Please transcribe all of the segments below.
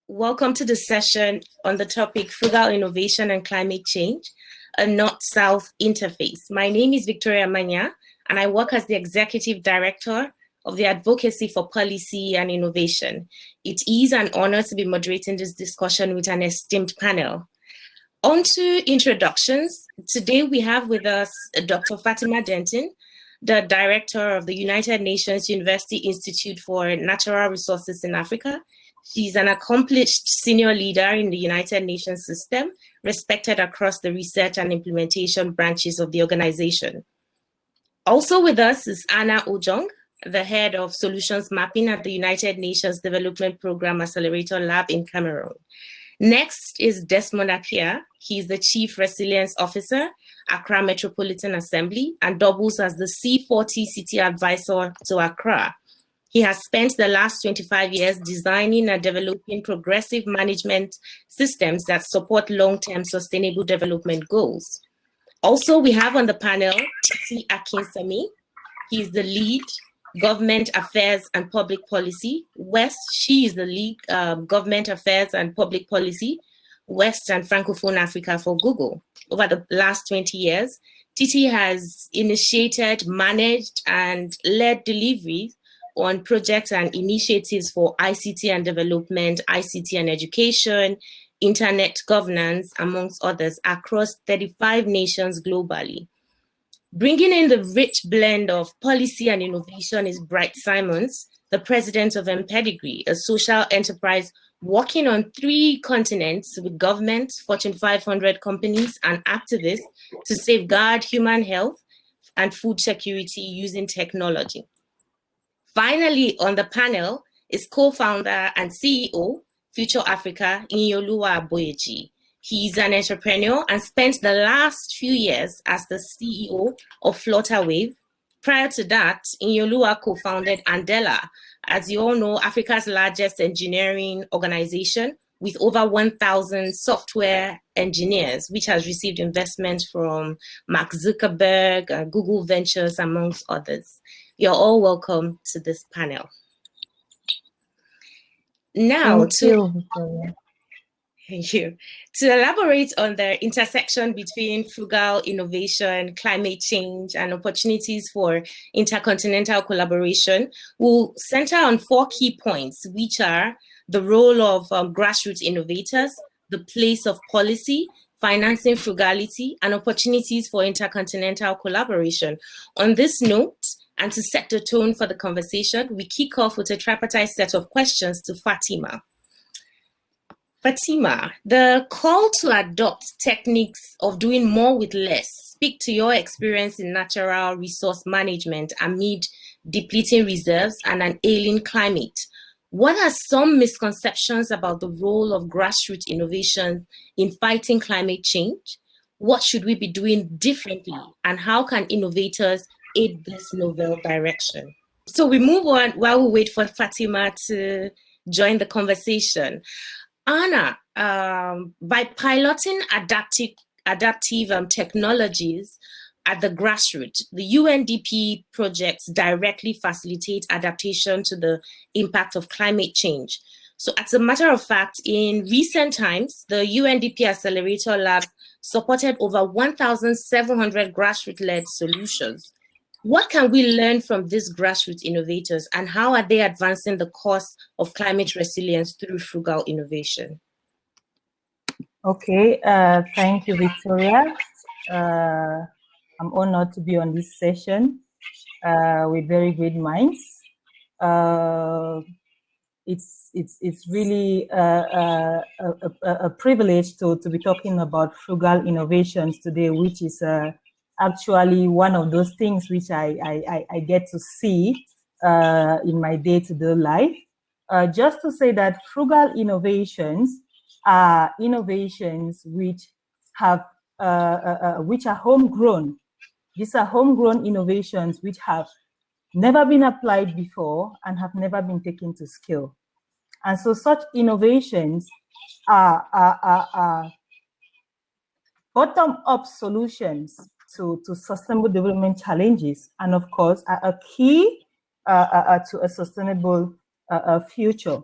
Welcome to the session on the topic Frugal Innovation and Climate Change, a North-South interface. My name is Victoria Manya, and I work as the Executive Director of the Advocacy for Policy and Innovation. It is an honor to be moderating this discussion with an esteemed panel. On to introductions. Today we have with us Dr. Fatima Denton, the Director of the United Nations University Institute for Natural Resources in Africa. She's an accomplished senior leader in the United Nations system, respected across the research and implementation branches of the organization. Also with us is Anna Ojong, the head of solutions mapping at the United Nations Development Program Accelerator Lab in Cameroon. Next is Desmond Appiah. He's the Chief Resilience Officer, Accra Metropolitan Assembly, and doubles as the C40 City Advisor to Accra. He has spent the last 25 years designing and developing progressive management systems that support long-term sustainable development goals. Also, we have on the panel Titi Akinsami. He's the lead Government Affairs and Public Policy West. She is the lead Government Affairs and Public Policy West and Francophone Africa for Google. Over the last 20 years, Titi has initiated, managed, and led deliveries on projects and initiatives for ICT and development, ICT and education, internet governance, amongst others, across 35 nations globally. Bringing in the rich blend of policy and innovation is Bright Simons, the president of Empedigree, a social enterprise working on 3 continents with governments, Fortune 500 companies, and activists to safeguard human health and food security using technology. Finally, on the panel is co-founder and CEO, Future Africa, Inyoluwa Aboyeji. He's an entrepreneur and spent the last few years as the CEO of Flutterwave. Prior to that, Inyoluwa co-founded Andela, as you all know, Africa's largest engineering organization with over 1,000 software engineers, which has received investments from Mark Zuckerberg, Google Ventures, amongst others. You're all welcome to this panel. Now, Thank you. To elaborate on the intersection between frugal innovation, climate change, and opportunities for intercontinental collaboration, we'll center on 4 key points, which are the role of grassroots innovators, the place of policy, financing frugality, and opportunities for intercontinental collaboration. On this note, and to set the tone for the conversation, we kick off with a tripartite set of questions to Fatima. Fatima, the call to adopt techniques of doing more with less speak to your experience in natural resource management amid depleting reserves and an ailing climate. What are some misconceptions about the role of grassroots innovation in fighting climate change? What should we be doing differently? And how can innovators aid this novel direction? So we move on while we wait for Fatima to join the conversation. Anna, by piloting adaptive technologies at the grassroots, the UNDP projects directly facilitate adaptation to the impact of climate change. So as a matter of fact, in recent times, the UNDP Accelerator Lab supported over 1,700 grassroots-led solutions. What can we learn from these grassroots innovators, and how are they advancing the cause of climate resilience through frugal innovation? Okay, thank you, Victoria. I'm honored to be on this session with very great minds. It's really a privilege to be talking about frugal innovations today, which is actually one of those things which I get to see in my day-to-day life. Just to say that frugal innovations are innovations which are homegrown. These are homegrown innovations which have never been applied before and have never been taken to scale. And so such innovations are bottom-up solutions to sustainable development challenges, and of course are a key to a sustainable future.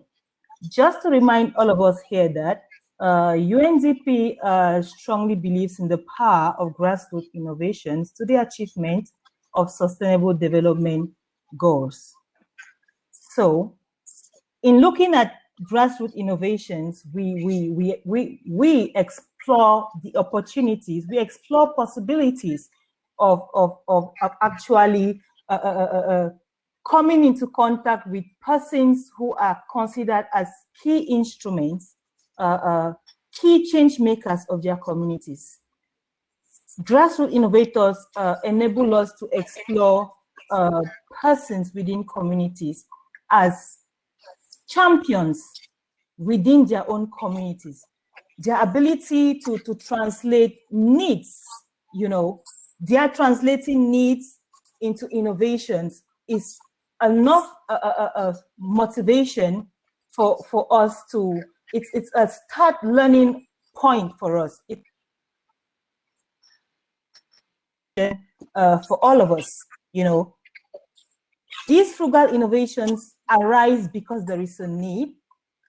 just to remind all of us here that UNDP strongly believes in the power of grassroots innovations to the achievement of sustainable development goals. So, in looking at grassroots innovations, we explore the opportunities, we explore possibilities of actually coming into contact with persons who are considered as key instruments, key change makers of their communities. Grassroots innovators enable us to explore persons within communities as champions within their own communities. Their ability to translate needs, they are translating needs into innovations is enough motivation for us to, it's a start learning point for us. For all of us, these frugal innovations arise because there is a need,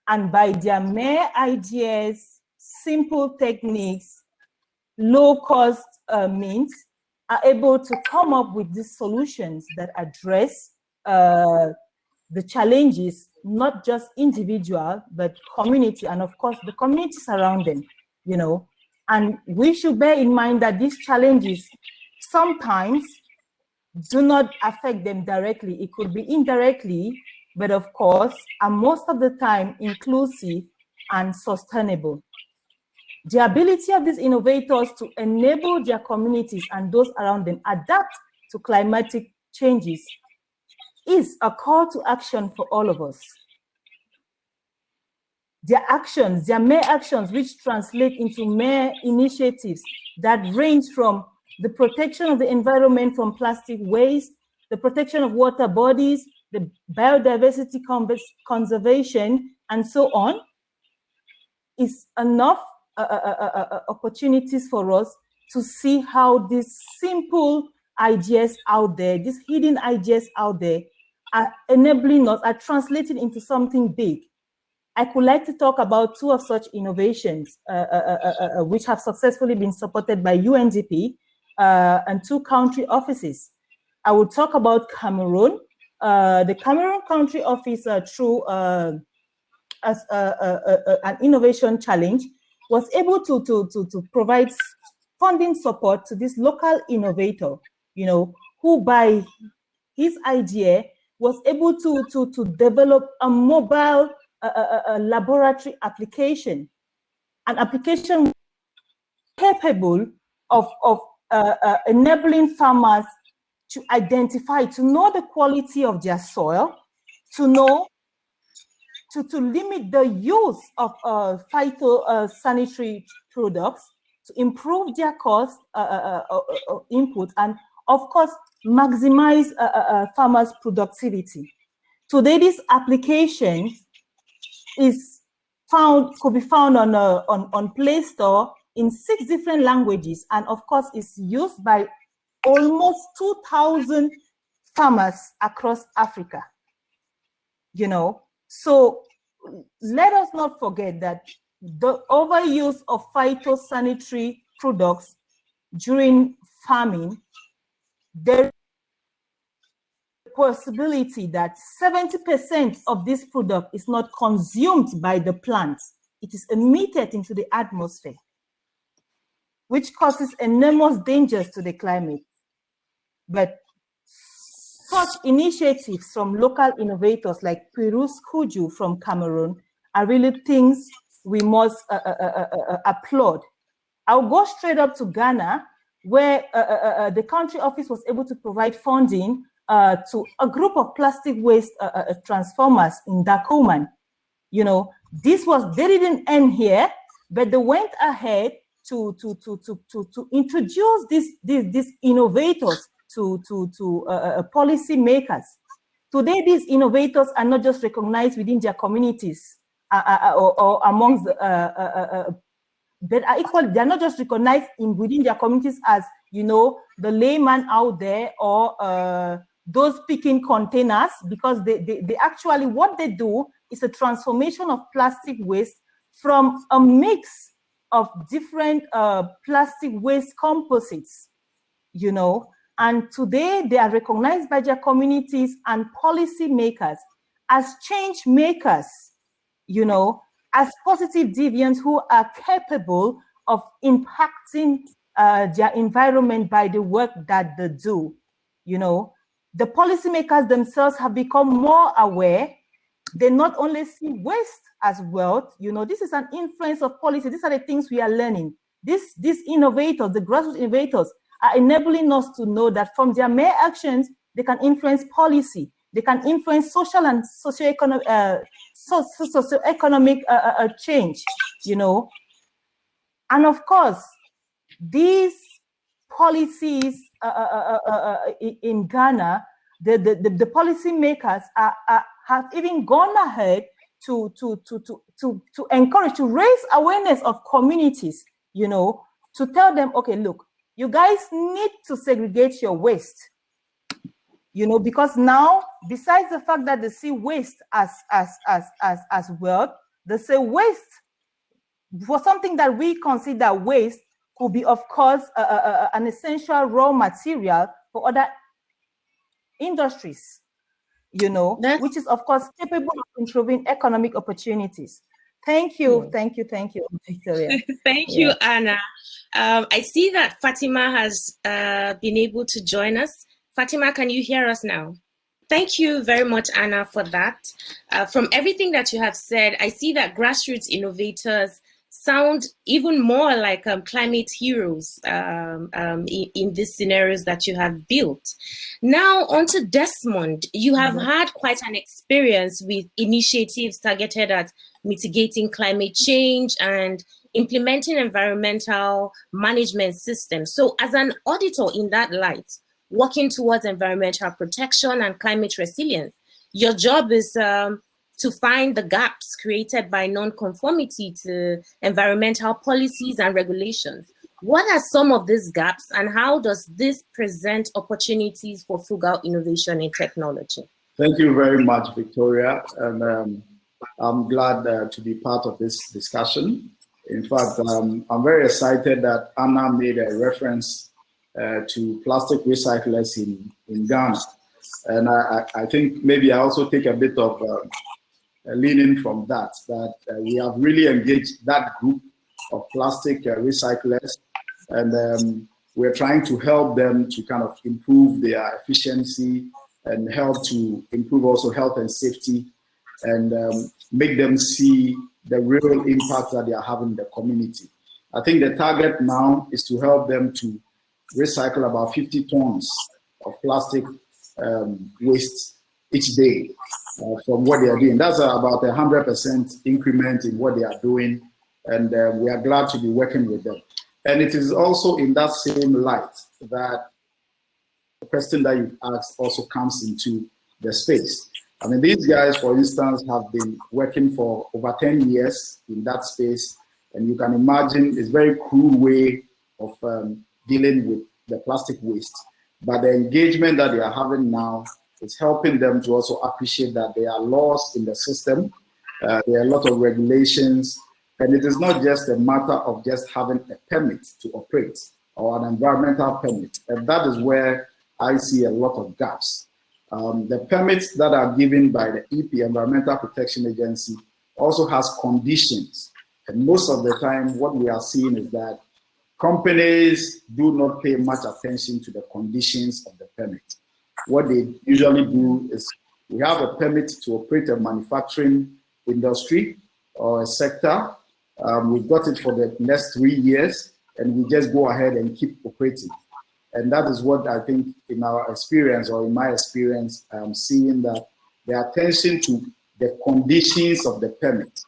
and by their mere ideas, simple techniques, low-cost means, are able to come up with these solutions that address the challenges, not just individual, but community, and of course, the communities around them, And we should bear in mind that these challenges sometimes do not affect them directly. It could be indirectly, but of course, and most of the time, inclusive and sustainable. The ability of these innovators to enable their communities and those around them adapt to climatic changes is a call to action for all of us. Their actions, their mere actions, which translate into mere initiatives that range from the protection of the environment from plastic waste, the protection of water bodies, the biodiversity conservation, and so on, is enough opportunities for us to see how these simple ideas out there, these hidden ideas out there, are enabling us, are translated into something big. I could like to talk about two of such innovations which have successfully been supported by UNDP and two country offices. I will talk about Cameroon. The Cameroon country office through an innovation challenge was able to provide funding support to this local innovator, who by his idea was able to develop a mobile laboratory application, an application capable of enabling farmers to identify, to know the quality of their soil, to know, to limit the use of phytosanitary products, to improve their cost input, and of course, maximize farmers' productivity. Today, this application could be found on Play Store in 6 different languages, and of course, is used by almost 2,000 farmers across Africa. So let us not forget that the overuse of phytosanitary products during farming, there is a possibility that 70% of this product is not consumed by the plants. It is emitted into the atmosphere, which causes enormous dangers to the climate. But such initiatives from local innovators like Pirous Kuju from Cameroon are really things we must applaud. I'll go straight up to Ghana, where the country office was able to provide funding to a group of plastic waste transformers in Dakuman. They didn't end here, but they went ahead to introduce these innovators to policy makers. Today, these innovators are not just recognized within their communities or amongst, but are equal. They are not just recognized within their communities as the layman out there or those picking containers, because they actually, what they do is a transformation of plastic waste from a mix of different plastic waste composites, you know, and today they are recognized by their communities and policy makers as change makers, you know, as positive deviants who are capable of impacting their environment by the work that they do, you know. The policymakers themselves have become more aware. They not only see waste as wealth, you know, this is an influence of policy. These are the things we are learning. These innovators, the grassroots innovators, are enabling us to know that from their mere actions, they can influence policy. They can influence social and socioeconomic change, you know. And of course, these policies in Ghana, the policy makers have even gone ahead to encourage, to raise awareness of communities, you know, to tell them, okay, look, you guys need to segregate your waste, you know, because now, besides the fact that they see waste as wealth, they say waste, for something that we consider waste, could be, of course, an essential raw material for other industries, you know, which is, of course, capable of improving economic opportunities. Thank you, thank you, Victoria. Thank you, Anna. I see that Fatima has been able to join us. Fatima, can you hear us now? Thank you very much, Anna, for that. From everything that you have said, I see that grassroots innovators sound even more like climate heroes in these scenarios that you have built. Now, on to Desmond. You have had quite an experience with initiatives targeted at mitigating climate change and implementing environmental management systems. So as an auditor in that light, working towards environmental protection and climate resilience, your job is to find the gaps created by non-conformity to environmental policies and regulations. What are some of these gaps, and how does this present opportunities for frugal innovation in technology? Thank you very much, Victoria. And I'm glad to be part of this discussion. In fact, I'm very excited that Anna made a reference to plastic recyclers in Ghana. And I think maybe I also take a bit of leaning from that we have really engaged that group of plastic recyclers, and we're trying to help them to kind of improve their efficiency and help to improve also health and safety, and make them see the real impact that they are having in the community. I think the target now is to help them to recycle about 50 tons of plastic waste each day from what they are doing. That's about 100% increment in what they are doing, and we are glad to be working with them. And it is also in that same light that the question that you've asked also comes into the space. I mean, these guys, for instance, have been working for over 10 years in that space, and you can imagine it's a very crude way of dealing with the plastic waste. But the engagement that they are having now is helping them to also appreciate that there are laws in the system, there are a lot of regulations, and it is not just a matter of just having a permit to operate or an environmental permit. And that is where I see a lot of gaps. The permits that are given by the EP, Environmental Protection Agency, also has conditions. And most of the time, what we are seeing is that companies do not pay much attention to the conditions of the permit. What they usually do is, we have a permit to operate a manufacturing industry or a sector. We've got it for the next 3 years, and we just go ahead and keep operating. And that is what I think, in our experience, or in my experience, I'm seeing that the attention to the conditions of the permit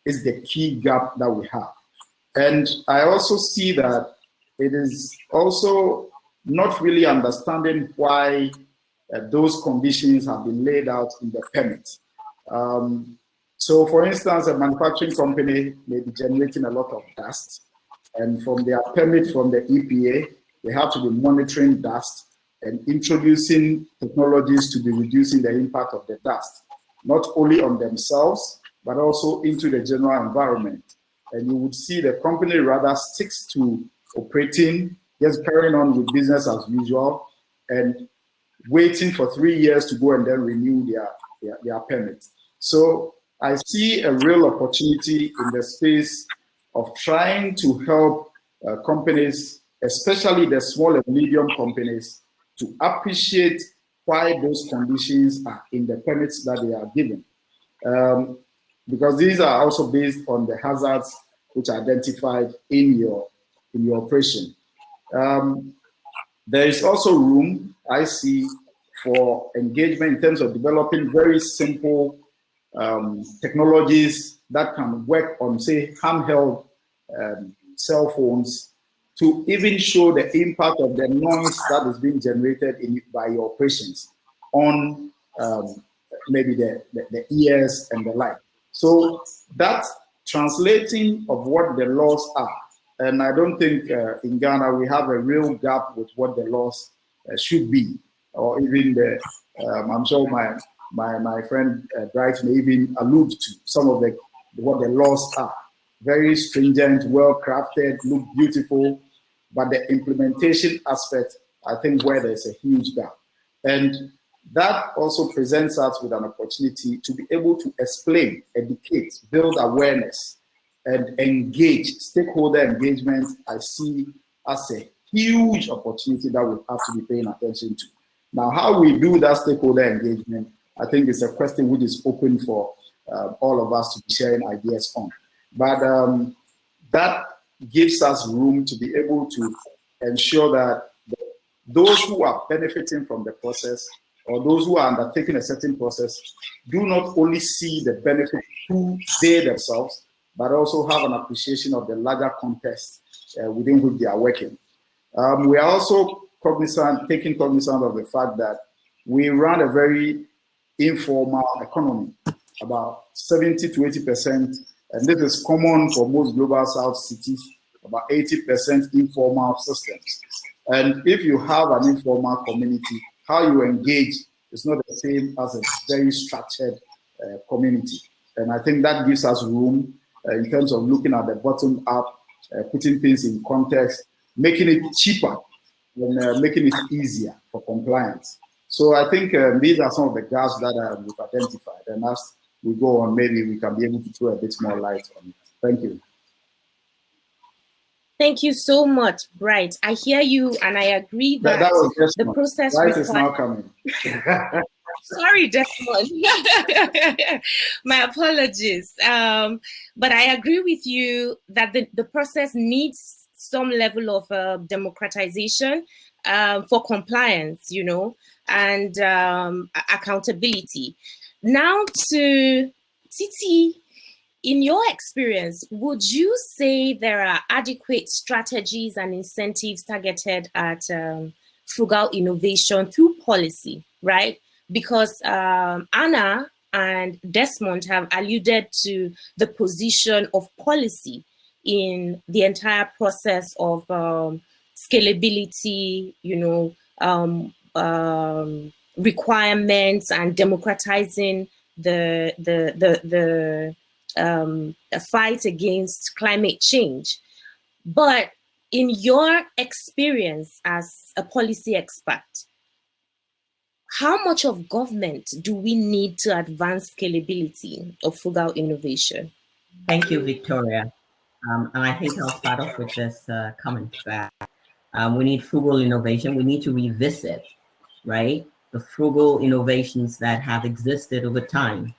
is the key gap that we have. And I also see that it is also not really understanding why those conditions have been laid out in the permit. So for instance, a manufacturing company may be generating a lot of dust, and from their permit from the EPA, they have to be monitoring dust and introducing technologies to be reducing the impact of the dust. not only on themselves, but also into the general environment. And you would see the company rather sticks to operating, just carrying on with business as usual, and waiting for 3 years to go and then renew their permit. So I see a real opportunity in the space of trying to help companies, especially the small and medium companies, to appreciate why those conditions are in the permits that they are given. Because these are also based on the hazards which are identified in your operation. There is also room, I see, for engagement in terms of developing very simple technologies that can work on, say, handheld cell phones to even show the impact of the noise that is being generated by your operations on maybe the ears and the like. So that translating of what the laws are, and I don't think in Ghana we have a real gap with what the laws should be, or even the, I'm sure my friend Bright may even allude to some of what the laws are. Very stringent, well crafted, look beautiful, but the implementation aspect, I think where there's a huge gap. And that also presents us with an opportunity to be able to explain, educate, build awareness, and engage. Stakeholder engagement, I see as a huge opportunity that we have to be paying attention to. Now, how we do that stakeholder engagement, I think is a question which is open for all of us to be sharing ideas on. But that gives us room to be able to ensure that those who are benefiting from the process or those who are undertaking a certain process do not only see the benefit to they themselves, but also have an appreciation of the larger context within which they are working. We are also taking cognizant of the fact that we run a very informal economy, about 70 to 80%, and this is common for most global south cities, about 80% informal systems. And if you have an informal community, how you engage is not the same as a very structured community. And I think that gives us room in terms of looking at the bottom up, putting things in context, making it cheaper, and making it easier for compliance. So I think these are some of the gaps that we've identified. And as we go on, maybe we can be able to throw a bit more light on it. Thank you. Thank you so much, Bright. I hear you, and I agree that the process Bright is now coming. Sorry, Desmond. My apologies. But I agree with you that the process needs some level of democratization for compliance, and accountability. Now to Titi. In your experience, would you say there are adequate strategies and incentives targeted at frugal innovation through policy, right? Because Anna and Desmond have alluded to the position of policy in the entire process of scalability, requirements and democratizing a fight against climate change. But in your experience as a policy expert, how much of government do we need to advance scalability of frugal innovation? Thank you, Victoria. And I think I'll start off with this comment that we need frugal innovation. We need to revisit, right, the frugal innovations that have existed over time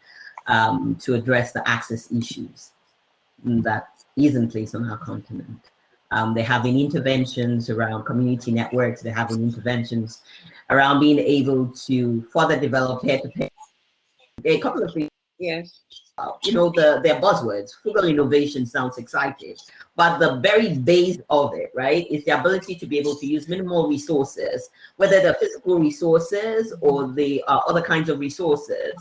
to address the access issues that is in place on our continent. There have been interventions around community networks. There have been interventions around being able to further develop peer-to-peer. A couple of things. Yes. They're buzzwords. Frugal innovation sounds exciting, but the very base of it, right, is the ability to be able to use minimal resources, whether they're physical resources or the other kinds of resources,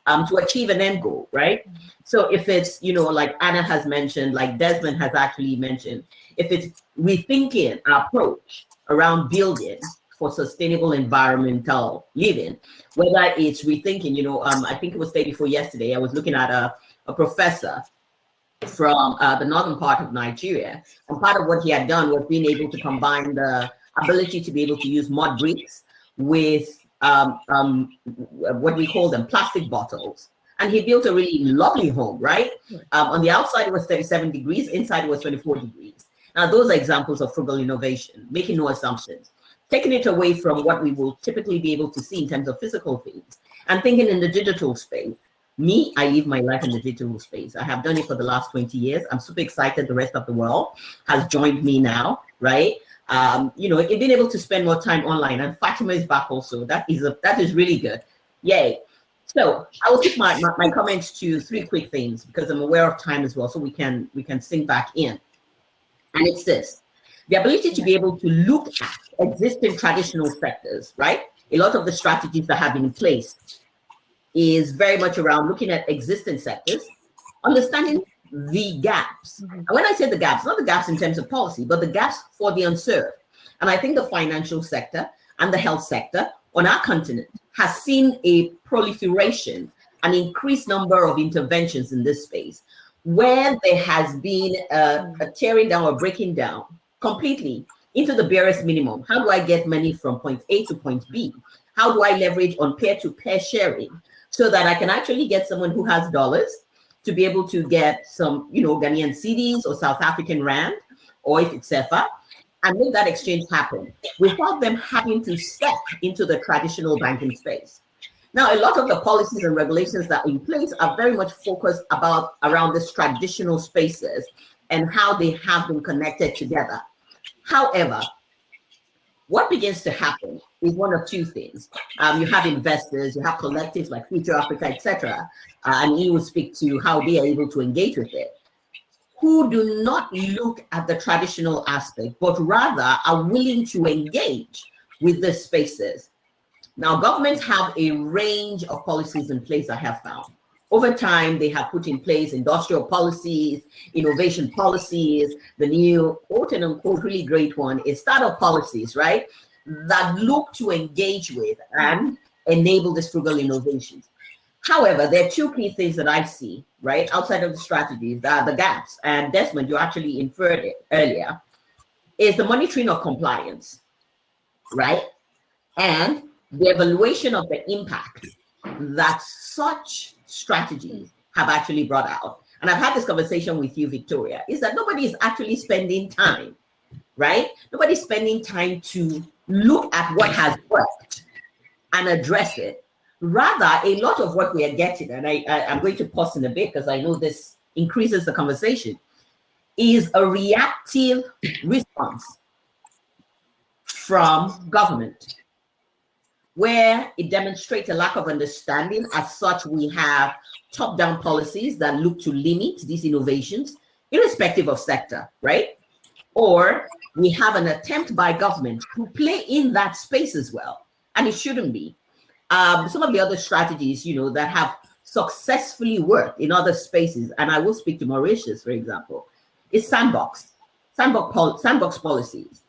to achieve an end goal, right? So if it's, like Anna has mentioned, like Desmond has actually mentioned, if it's rethinking our approach around building for sustainable environmental living, whether it's rethinking, I think it was day before yesterday, I was looking at a professor from the northern part of Nigeria. And part of what he had done was being able to combine the ability to be able to use mud bricks with what we call them, plastic bottles. And he built a really lovely home, right? On the outside, it was 37 degrees. Inside, it was 24 degrees. Now, those are examples of frugal innovation, making no assumptions, taking it away from what we will typically be able to see in terms of physical things, and thinking in the digital space. Me, I live my life in the digital space. I have done it for the last 20 years. I'm super excited the rest of the world has joined me now, right? Being able to spend more time online, and Fatima is back also. That is really good. Yay. So I will keep my comments to 3 quick things because I'm aware of time as well, so we can sink back in. And it's this: the ability to be able to look at existing traditional sectors, right? A lot of the strategies that have been in place is very much around looking at existing sectors, understanding the gaps. And when I say the gaps, not the gaps in terms of policy, but the gaps for the unserved. And I think the financial sector and the health sector on our continent has seen a proliferation, an increased number of interventions in this space, where there has been a tearing down or breaking down completely into the barest minimum. How do I get money from point A to point B? How do I leverage on peer-to-peer sharing so that I can actually get someone who has dollars to be able to get some, Ghanaian cedis or South African rand, or if it's CFA, and make that exchange happen without them having to step into the traditional banking space. Now, a lot of the policies and regulations that are in place are very much focused around these traditional spaces and how they have been connected together. However, what begins to happen is one of 2 things. You have investors, you have collectives like Future Africa, etc., and he will speak to how they are able to engage with it, who do not look at the traditional aspect, but rather are willing to engage with the spaces. Now, governments have a range of policies in place, I have found. Over time, they have put in place industrial policies, innovation policies. The new quote and unquote really great one is startup policies, right? That look to engage with and enable these frugal innovations. However, there are 2 key things that I see, right, outside of the strategies, that are the gaps. And Desmond, you actually inferred it earlier, is the monitoring of compliance, right? And the evaluation of the impact that such strategies have actually brought out. And I've had this conversation with you, Victoria, is that nobody is actually spending time, right? Nobody's spending time to look at what has worked and address it. Rather, a lot of what we are getting, and I'm going to pause in a bit because I know this increases the conversation, is a reactive response from government, where it demonstrates a lack of understanding. As such, we have top-down policies that look to limit these innovations, irrespective of sector, right? Or we have an attempt by government to play in that space as well, and it shouldn't be. Some of the other strategies, that have successfully worked in other spaces, and I will speak to Mauritius, for example, is sandbox policies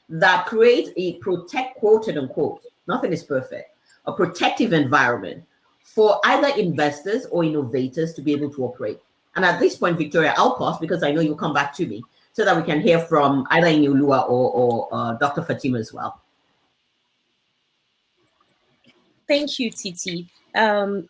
that create a quote unquote, nothing is perfect, a protective environment for either investors or innovators to be able to operate. And at this point, Victoria, I'll pause because I know you'll come back to me so that we can hear from either Inyolua or Dr. Fatima as well. Thank you, Titi. That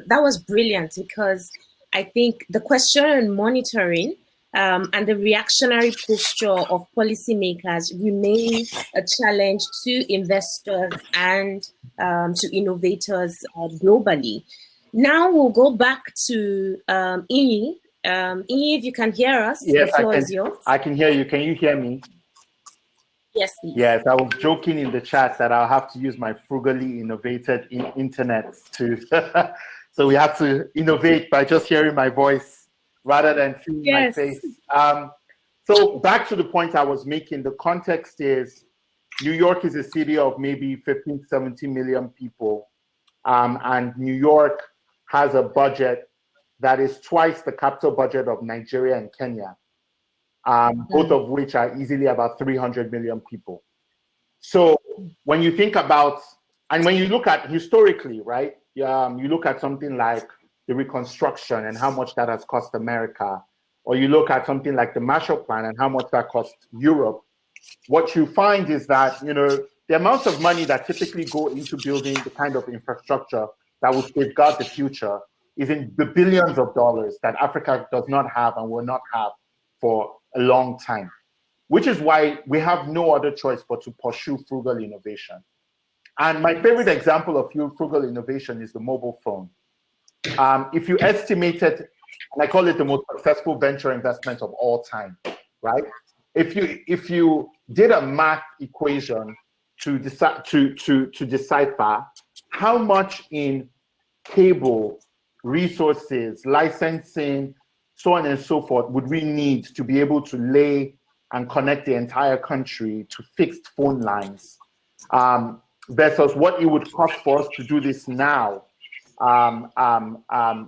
was brilliant because I think the question on monitoring and the reactionary posture of policymakers remain a challenge to investors and to innovators globally. Now we'll go back to Inyi. Inyi, if you can hear us, yes, the floor is yours. I can hear you. Can you hear me? Yes, please. Yes, I was joking in the chat that I'll have to use my frugally innovated internet to. So we have to innovate by just hearing my voice rather than seeing my face. So back to the point I was making, the context is New York is a city of maybe 15, 17 million people. And New York has a budget that is twice the capital budget of Nigeria and Kenya. Both of which are easily about 300 million people. So when you think about, and when you look at historically, right, you look at something like the Reconstruction and how much that has cost America, or you look at something like the Marshall Plan and how much that cost Europe, what you find is that, you know, the amounts of money that typically go into building the kind of infrastructure that will safeguard the future is in the billions of dollars that Africa does not have and will not have for a long time, which is why we have no other choice but to pursue frugal innovation. And my favorite example of frugal innovation is the mobile phone. If you estimated, and I call it the most successful venture investment of all time, right? If you did a math equation to decipher how much in cable, resources, licensing, so on and so forth would we need to be able to lay and connect the entire country to fixed phone lines, versus what it would cost for us to do this now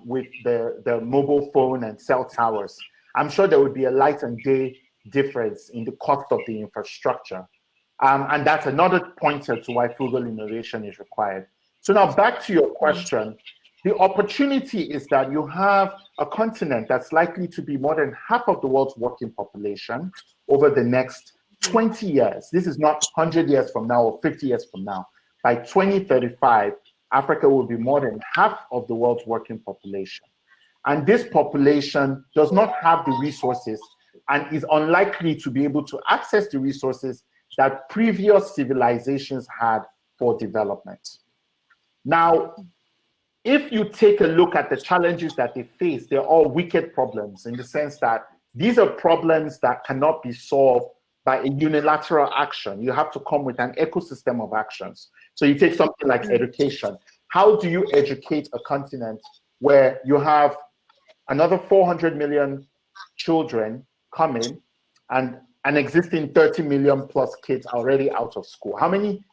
with the mobile phone and cell towers. I'm sure there would be a light and day difference in the cost of the infrastructure. And that's another pointer to why frugal innovation is required. So now back to your question, the opportunity is that you have a continent that's likely to be more than half of the world's working population over the next 20 years. This is not 100 years from now or 50 years from now. By 2035, Africa will be more than half of the world's working population. And this population does not have the resources and is unlikely to be able to access the resources that previous civilizations had for development. Now, if you take a look at the challenges that they face, they're all wicked problems in the sense that these are problems that cannot be solved by a unilateral action. You have to come with an ecosystem of actions. So you take something like education. How do you educate a continent where you have another 400 million children coming and an existing 30 million plus kids already out of school? How many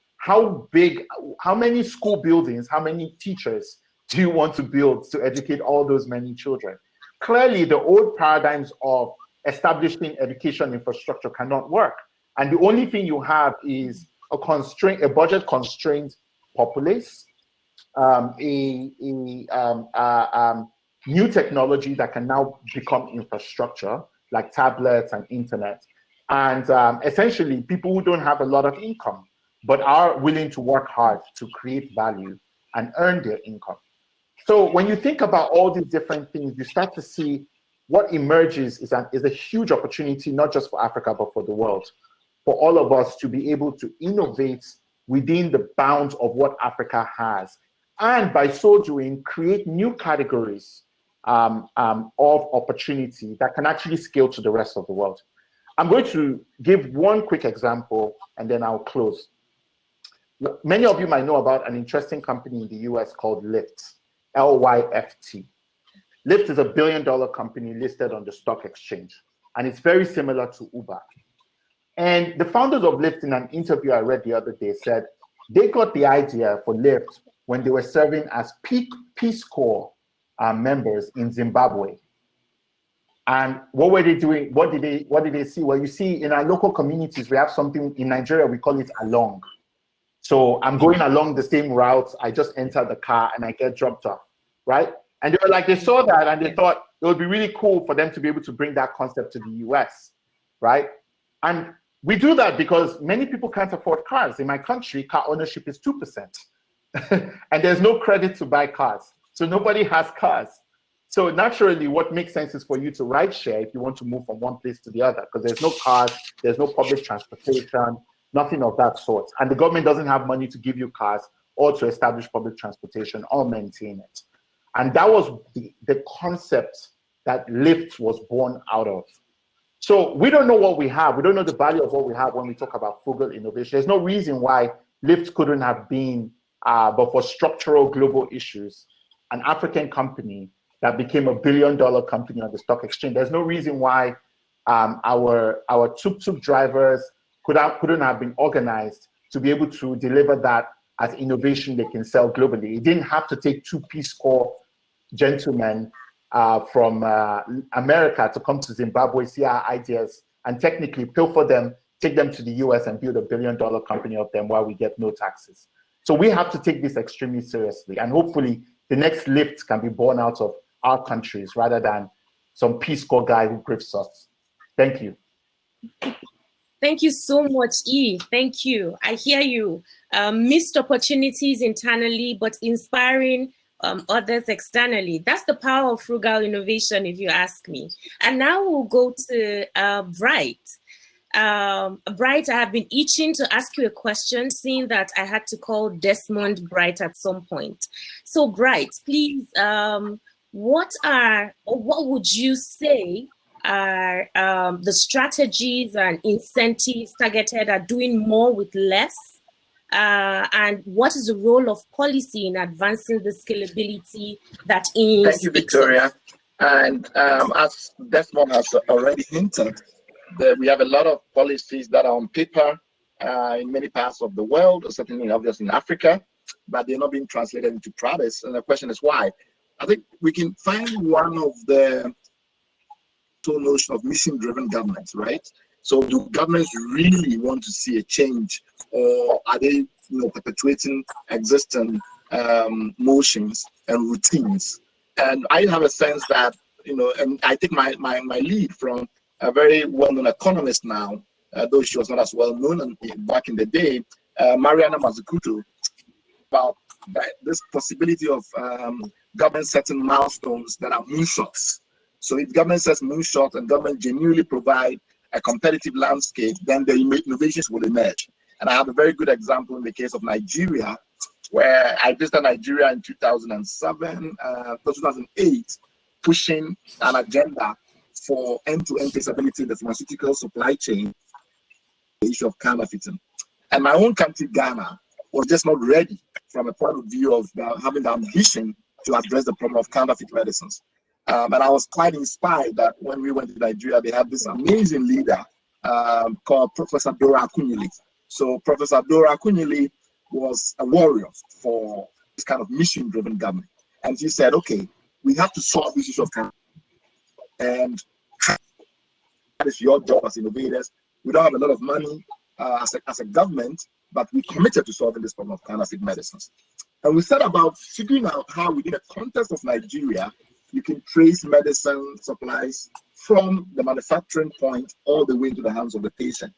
school buildings, how many teachers do you want to build to educate all those many children? Clearly, the old paradigms of establishing education infrastructure cannot work. And the only thing you have is a budget constrained populace, new technology that can now become infrastructure, like tablets and internet. And essentially, people who don't have a lot of income, but are willing to work hard to create value and earn their income. So when you think about all these different things, you start to see what emerges is a huge opportunity, not just for Africa, but for the world, for all of us to be able to innovate within the bounds of what Africa has. And by so doing, create new categories of opportunity that can actually scale to the rest of the world. I'm going to give one quick example and then I'll close. Many of you might know about an interesting company in the US called Lyft, Lyft. Lyft is a $1 billion company listed on the stock exchange, and it's very similar to Uber. And the founders of Lyft, in an interview I read the other day, said they got the idea for Lyft when they were serving as Peace Corps members in Zimbabwe. And what were they doing? What did they see? Well, you see, in our local communities, we have something in Nigeria, we call it along. So I'm going along the same route. I just enter the car and I get dropped off, right? And they were like, they saw that and they thought it would be really cool for them to be able to bring that concept to the US, right? And we do that because many people can't afford cars. In my country, car ownership is 2%. And there's no credit to buy cars. So nobody has cars. So naturally, what makes sense is for you to ride share if you want to move from one place to the other, because there's no cars, there's no public transportation, nothing of that sort. And the government doesn't have money to give you cars or to establish public transportation or maintain it. And that was the concept that Lyft was born out of. So we don't know what we have. We don't know the value of what we have when we talk about frugal innovation. There's no reason why Lyft couldn't have been, but for structural global issues, an African company that became a $1 billion company on the stock exchange. There's no reason why our tuk-tuk drivers couldn't have been organized to be able to deliver that as innovation they can sell globally. It didn't have to take two Peace Corps gentlemen from America to come to Zimbabwe, see our ideas, and technically pilfer them take them to the US and build $1 billion company of them while we get no taxes. So we have to take this extremely seriously, and hopefully the next lift can be born out of our countries rather than some Peace Corps guy who grifts us. Thank you. Thank you so much, E. Thank you. I hear you. Missed opportunities internally, but inspiring others externally. That's the power of frugal innovation, if you ask me. And now we'll go to Bright. Bright, I have been itching to ask you a question, seeing that I had to call Desmond Bright at some point. So Bright, please, what would you say are the strategies and incentives targeted at doing more with less? And what is the role of policy in advancing the scalability that is? Thank you, Victoria. And as Desmond has already hinted, that we have a lot of policies that are on paper in many parts of the world, certainly obviously in Africa, but they're not being translated into practice. And the question is why? I think we can find one of the notion of mission-driven governments, right? So do governments really want to see a change, or are they, perpetuating existing motions and routines? And I have a sense that, and I take my lead from a very well-known economist now, though she was not as well known back in the day, Mariana Mazzucato, about this possibility of government setting milestones that are moonshots. So if government sets moonshots and government genuinely provide a competitive landscape, then the innovations will emerge. And I have a very good example in the case of Nigeria, where I visited Nigeria in 2007, 2008, pushing an agenda for end-to-end traceability in the pharmaceutical supply chain, the issue of counterfeiting. And my own country, Ghana, was just not ready from a point of view of having the ambition to address the problem of counterfeit medicines. And I was quite inspired that when we went to Nigeria, they had this amazing leader called Professor Dora Akunyili. So Professor Dora Akunyili was a warrior for this kind of mission-driven government. And she said, okay, we have to solve this issue of counterfeit. And that is your job as innovators. We don't have a lot of money as a government, but we committed to solving this problem of counterfeit medicines. And we set about figuring out how within the context of Nigeria, you can trace medicine supplies from the manufacturing point all the way into the hands of the patient.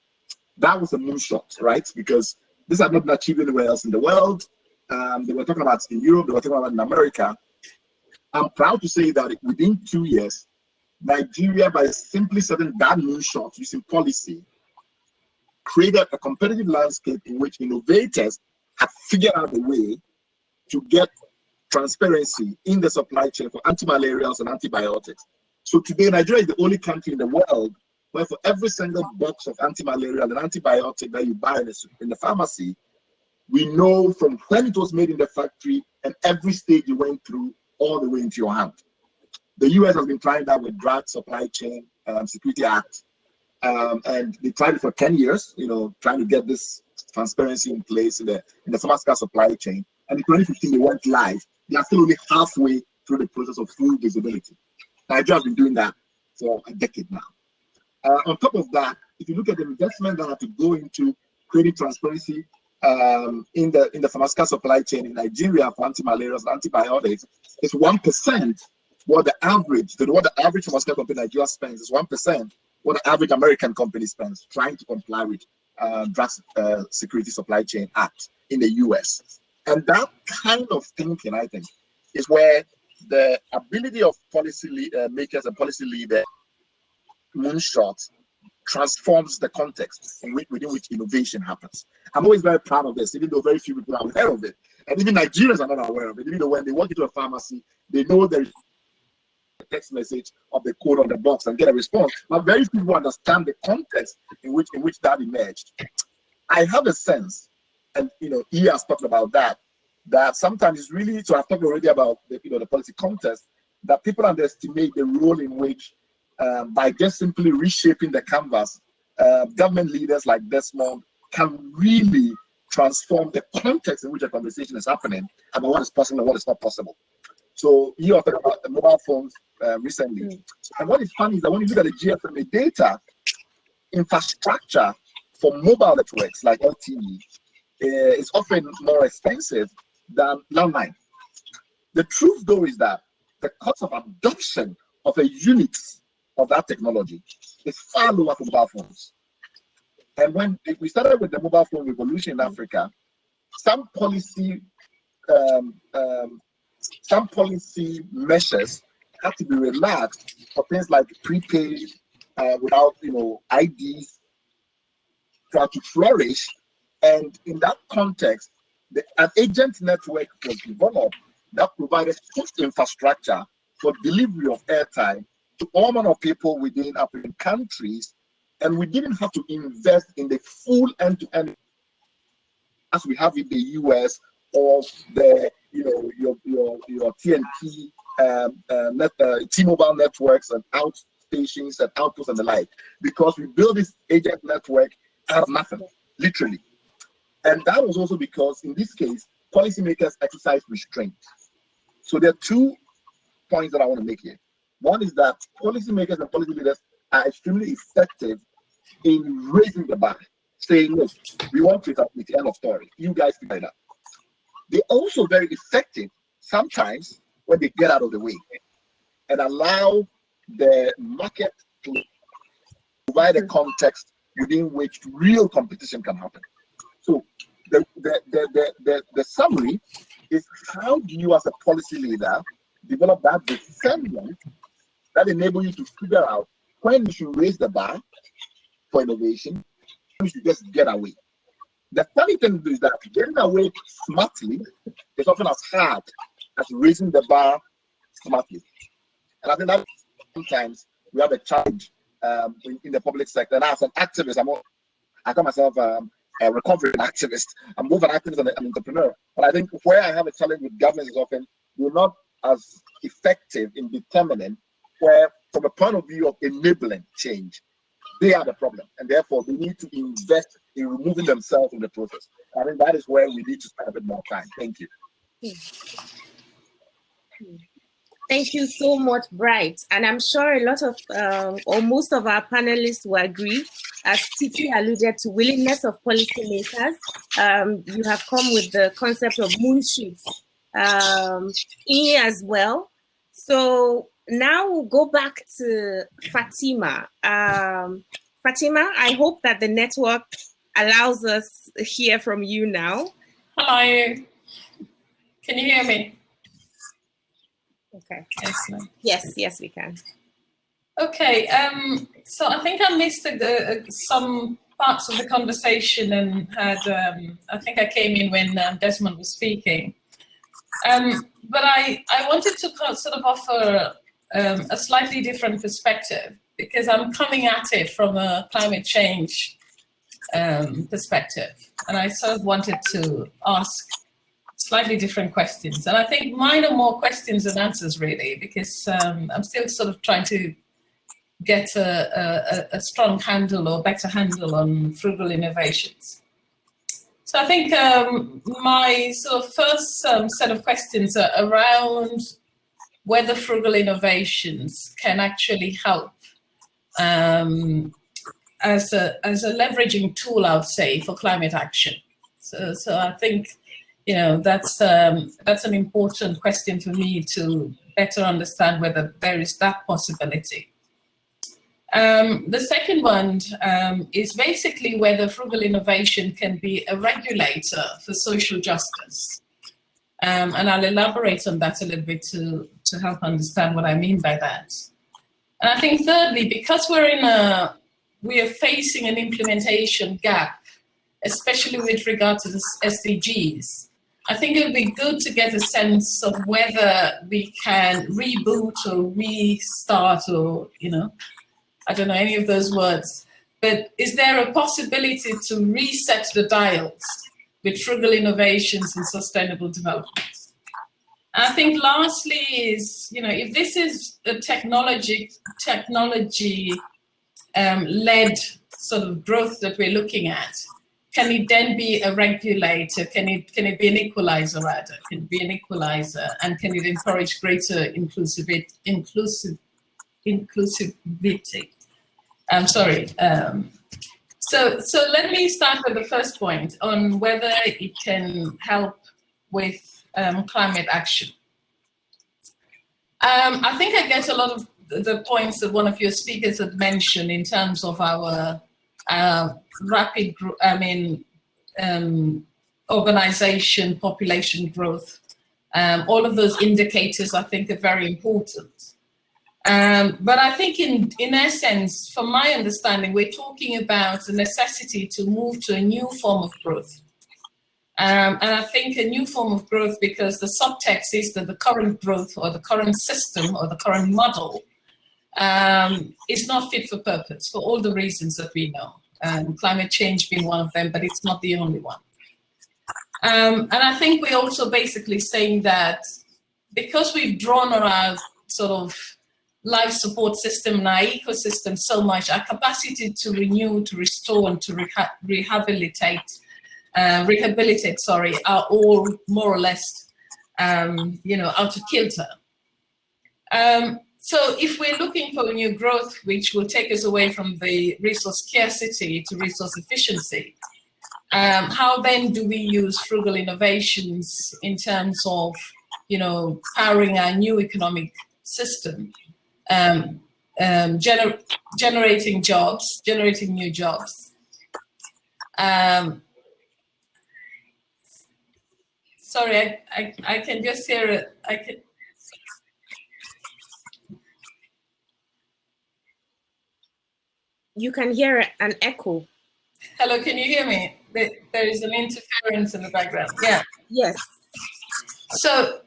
That was a moonshot, right? Because this had not been achieved anywhere else in the world. They were talking about in Europe, they were talking about in America. I'm proud to say that within 2 years, Nigeria, by simply setting that moonshot using policy, created a competitive landscape in which innovators have figured out a way to get transparency in the supply chain for antimalarials and antibiotics. So today, Nigeria is the only country in the world where for every single box of antimalarial and antibiotic that you buy in the pharmacy, we know from when it was made in the factory and every stage you went through all the way into your hand. The US has been trying that with Drug Supply Chain Security Act. And they tried it for 10 years, trying to get this transparency in place in the pharmaceutical supply chain. And in 2015, they went live. They are still only halfway through the process of full visibility. Nigeria has been doing that for a decade now. On top of that, if you look at the investment that had to go into creating transparency in the pharmaceutical supply chain in Nigeria for antimalarials and antibiotics, it's 1%. What the average pharmaceutical company in Nigeria spends is 1%. What the average American company spends trying to comply with Drug Security Supply Chain Act in the US. And that kind of thinking, I think, is where the ability of policy makers and policy leaders, moonshots, transforms the context within which innovation happens. I'm always very proud of this, even though very few people are aware of it. And even Nigerians are not aware of it. Even though when they walk into a pharmacy, they know there is a text message of the code on the box and get a response. But very few people understand the context in which that emerged. I have a sense, and he has talked about that sometimes it's really, so I've talked already about the policy context, that people underestimate the role in which by just simply reshaping the canvas, government leaders like Desmond can really transform the context in which a conversation is happening about what is possible and what is not possible. So you are talking about the mobile phones recently. And what is funny is that when you look at the GSMA data, infrastructure for mobile networks like LTE is often more expensive than landline. The truth, though, is that the cost of adoption of a unit of that technology is far lower for mobile phones. And when we started with the mobile phone revolution in Africa, some policy measures had to be relaxed for things like prepaid without IDs to flourish. And in that context, an agent network was developed that provided fixed infrastructure for delivery of airtime to all manner of people within African countries, and we didn't have to invest in the full end-to-end as we have in the US or the your TNT T-Mobile networks and outstations and outposts and the like, because we built this agent network out of nothing, literally. And that was also because in this case, policymakers exercise restraint. So there are 2 points that I want to make here. One is that policymakers and policy leaders are extremely effective in raising the bar, saying, look, we want it at the end of story. You guys figure it out. They're also very effective sometimes when they get out of the way and allow the market to provide a context within which real competition can happen. So the summary is, how do you as a policy leader develop that discernment that enable you to figure out when you should raise the bar for innovation, when you should just get away. The funny thing is that getting away smartly is often as hard as raising the bar smartly. And I think that sometimes we have a challenge in the public sector. And as an activist, I call myself a recovering activist. I'm more of an activist than an entrepreneur. But I think where I have a challenge with governments is often we're not as effective in determining where, from a point of view of enabling change, they are the problem. And therefore, they need to invest in removing themselves from the process. I think that is where we need to spend a bit more time. Thank you. Thank you so much, Bright. And I'm sure a lot of, or most of our panelists will agree, as Titi alluded to, willingness of policymakers. You have come with the concept of moonshots as well. So now we'll go back to Fatima. Fatima, I hope that the network allows us to hear from you now. Hello. Can you hear me? Okay. Yes, we can. Okay. So I think I missed some parts of the conversation and had. I think I came in when Desmond was speaking. But I wanted to sort of offer a slightly different perspective, because I'm coming at it from a climate change perspective, and I sort of wanted to ask slightly different questions. And I think mine are more questions than answers, really, because I'm still sort of trying to get a strong handle or better handle on frugal innovations. So I think my sort of first set of questions are around whether frugal innovations can actually help as a leveraging tool, I would say, for climate action. So I think, that's an important question for me to better understand whether there is that possibility. The second one is basically whether frugal innovation can be a regulator for social justice. And I'll elaborate on that a little bit to help understand what I mean by that. And I think thirdly, because we are facing an implementation gap, especially with regard to the SDGs, I think it would be good to get a sense of whether we can reboot or restart or, I don't know any of those words, but is there a possibility to reset the dials with frugal innovations and sustainable development? And I think lastly is, if this is a technology led sort of growth that we're looking at, can it then be a regulator? Can it be an equalizer rather? Can it be an equalizer, and can it encourage greater inclusivity? So let me start with the first point on whether it can help with climate action. I think I get a lot of the points that one of your speakers had mentioned in terms of our rapid, organization, population growth. All of those indicators, I think, are very important. But I think in essence, from my understanding, we're talking about the necessity to move to a new form of growth. And I think a new form of growth, because the subtext is that the current growth or the current system or the current model is not fit for purpose for all the reasons that we know. Climate change being one of them, but it's not the only one. And I think we're also basically saying that because we've drawn on our sort of life support system and our ecosystem so much, our capacity to renew, to restore, and to rehabilitate, are all more or less, out of kilter. So if we're looking for new growth, which will take us away from the resource scarcity to resource efficiency, how then do we use frugal innovations in terms of, powering our new economic system, generating jobs, generating new jobs? Sorry, I can just hear it. You can hear an echo. Hello, can you hear me? There is an interference in the background. Yeah. Yes. So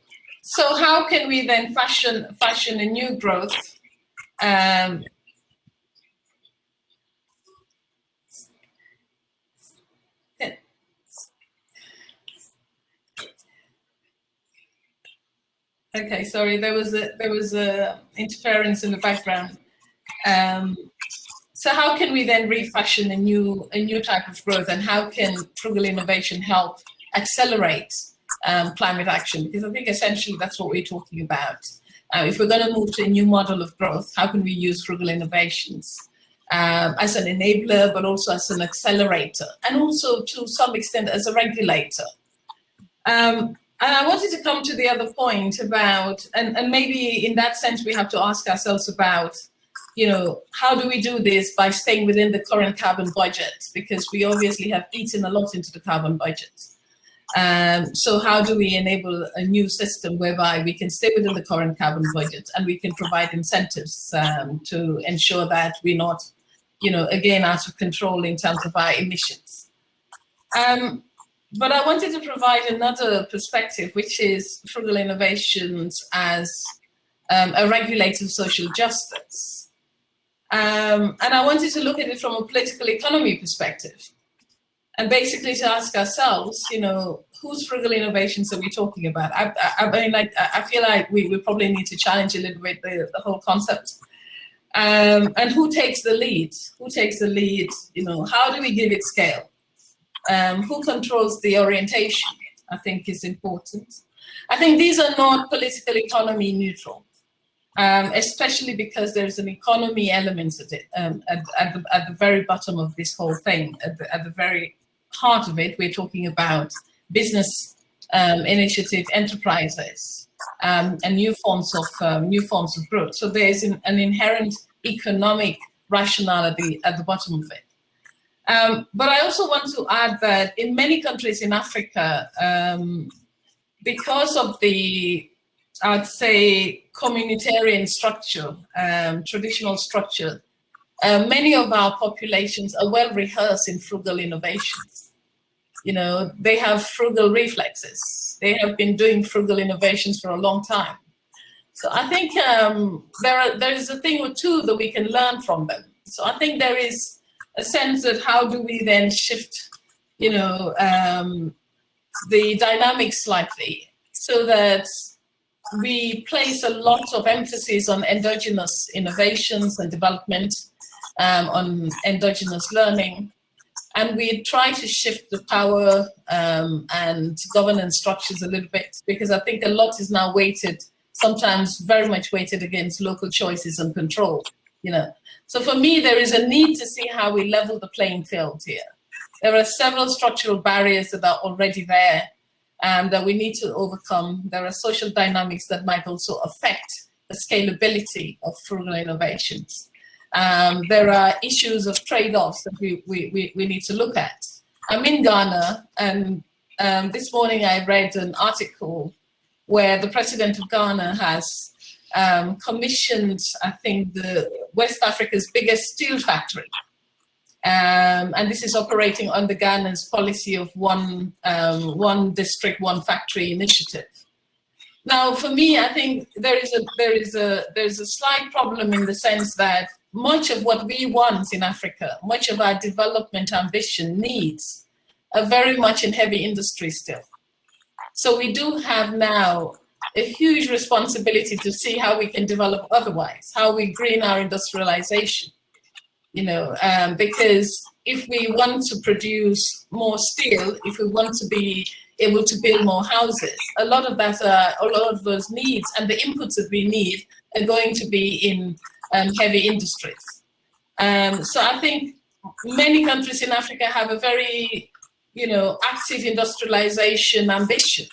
how can we then fashion a new growth? Okay, sorry, there was a interference in the background. So how can we then refashion a new type of growth, and how can frugal innovation help accelerate climate action? Because I think essentially that's what we're talking about. If we're going to move to a new model of growth, how can we use frugal innovations as an enabler, but also as an accelerator, and also to some extent as a regulator? And I wanted to come to the other point about, and maybe in that sense we have to ask ourselves about, how do we do this by staying within the current carbon budget? Because we obviously have eaten a lot into the carbon budget. So how do we enable a new system whereby we can stay within the current carbon budget and we can provide incentives to ensure that we're not, again, out of control in terms of our emissions? But I wanted to provide another perspective, which is frugal innovations as a regulator of social justice. And I wanted to look at it from a political economy perspective, and basically to ask ourselves, whose frugal innovations are we talking about? I feel like we probably need to challenge a little bit the whole concept. And who takes the lead? Who takes the lead? How do we give it scale? Who controls the orientation, I think, is important. I think these are not political economy neutral. Especially because there's an economy element of it at the very bottom of this whole thing. At the very heart of it, we're talking about business initiative enterprises and new forms of growth. So there's an inherent economic rationality at the bottom of it. But I also want to add that in many countries in Africa, because of the, I'd say, communitarian structure, traditional structure, many of our populations are well rehearsed in frugal innovations. They have frugal reflexes. They have been doing frugal innovations for a long time. So I think there is a thing or two that we can learn from them. So I think there is a sense that how do we then shift, the dynamics slightly so that we place a lot of emphasis on endogenous innovations and development, on endogenous learning, and we try to shift the power and governance structures a little bit, because I think a lot is now weighted, sometimes very much weighted against local choices and control. So for me, there is a need to see how we level the playing field here. There are several structural barriers that are already there that we need to overcome. There are social dynamics that might also affect the scalability of frugal innovations. There are issues of trade-offs that we need to look at. I'm in Ghana, and this morning I read an article where the president of Ghana has commissioned, I think, the West Africa's biggest steel factory. And this is operating under Ghana's policy of one district, one factory initiative. Now, for me, I think there's a slight problem in the sense that much of what we want in Africa, much of our development ambition needs are very much in heavy industry still. So we do have now a huge responsibility to see how we can develop otherwise, how we green our industrialization, because if we want to produce more steel, if we want to be able to build more houses, a lot of those needs and the inputs that we need are going to be in heavy industries. So I think many countries in Africa have a very, active industrialization ambition.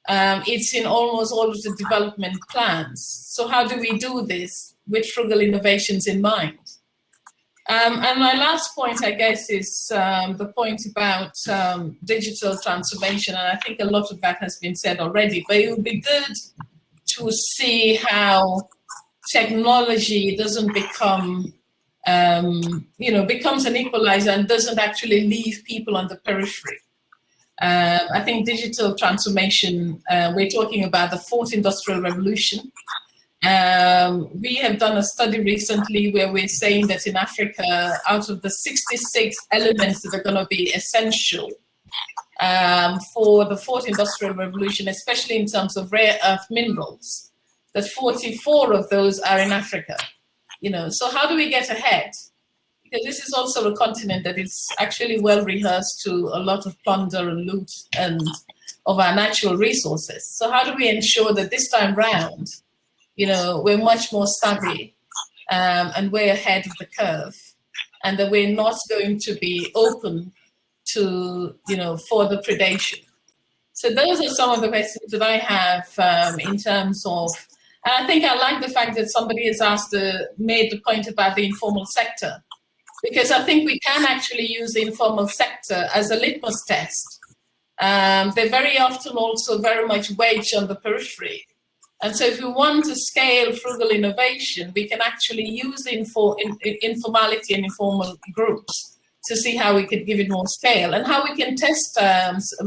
It's in almost all of the development plans. So how do we do this with frugal innovations in mind? And my last point, I guess, is the point about digital transformation. And I think a lot of that has been said already, but it would be good to see how technology doesn't become, becomes an equalizer and doesn't actually leave people on the periphery. I think digital transformation, we're talking about the fourth industrial revolution. We have done a study recently where we're saying that in Africa, out of the 66 elements that are going to be essential for the fourth industrial revolution, especially in terms of rare earth minerals, that 44 of those are in Africa. So how do we get ahead? Because this is also a continent that is actually well rehearsed to a lot of plunder and loot and of our natural resources. So how do we ensure that this time round, we're much more savvy and we're ahead of the curve, and that we're not going to be open to, further predation? So those are some of the questions that I have in terms of, and I think I like the fact that somebody has made the point about the informal sector, because I think we can actually use the informal sector as a litmus test. They're very often also very much wedged on the periphery. And so if we want to scale frugal innovation, we can actually use informality and informal groups to see how we could give it more scale and how we can test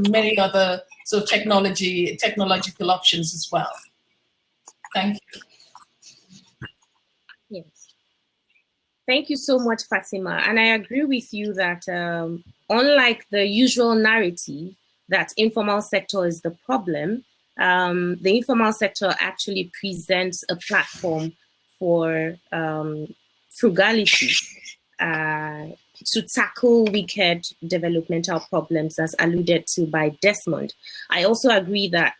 many other sort of technological options as well. Thank you. Yes. Thank you so much, Fatima. And I agree with you that unlike the usual narrative that informal sector is the problem, the informal sector actually presents a platform for frugality to tackle wicked developmental problems, as alluded to by Desmond. I also agree that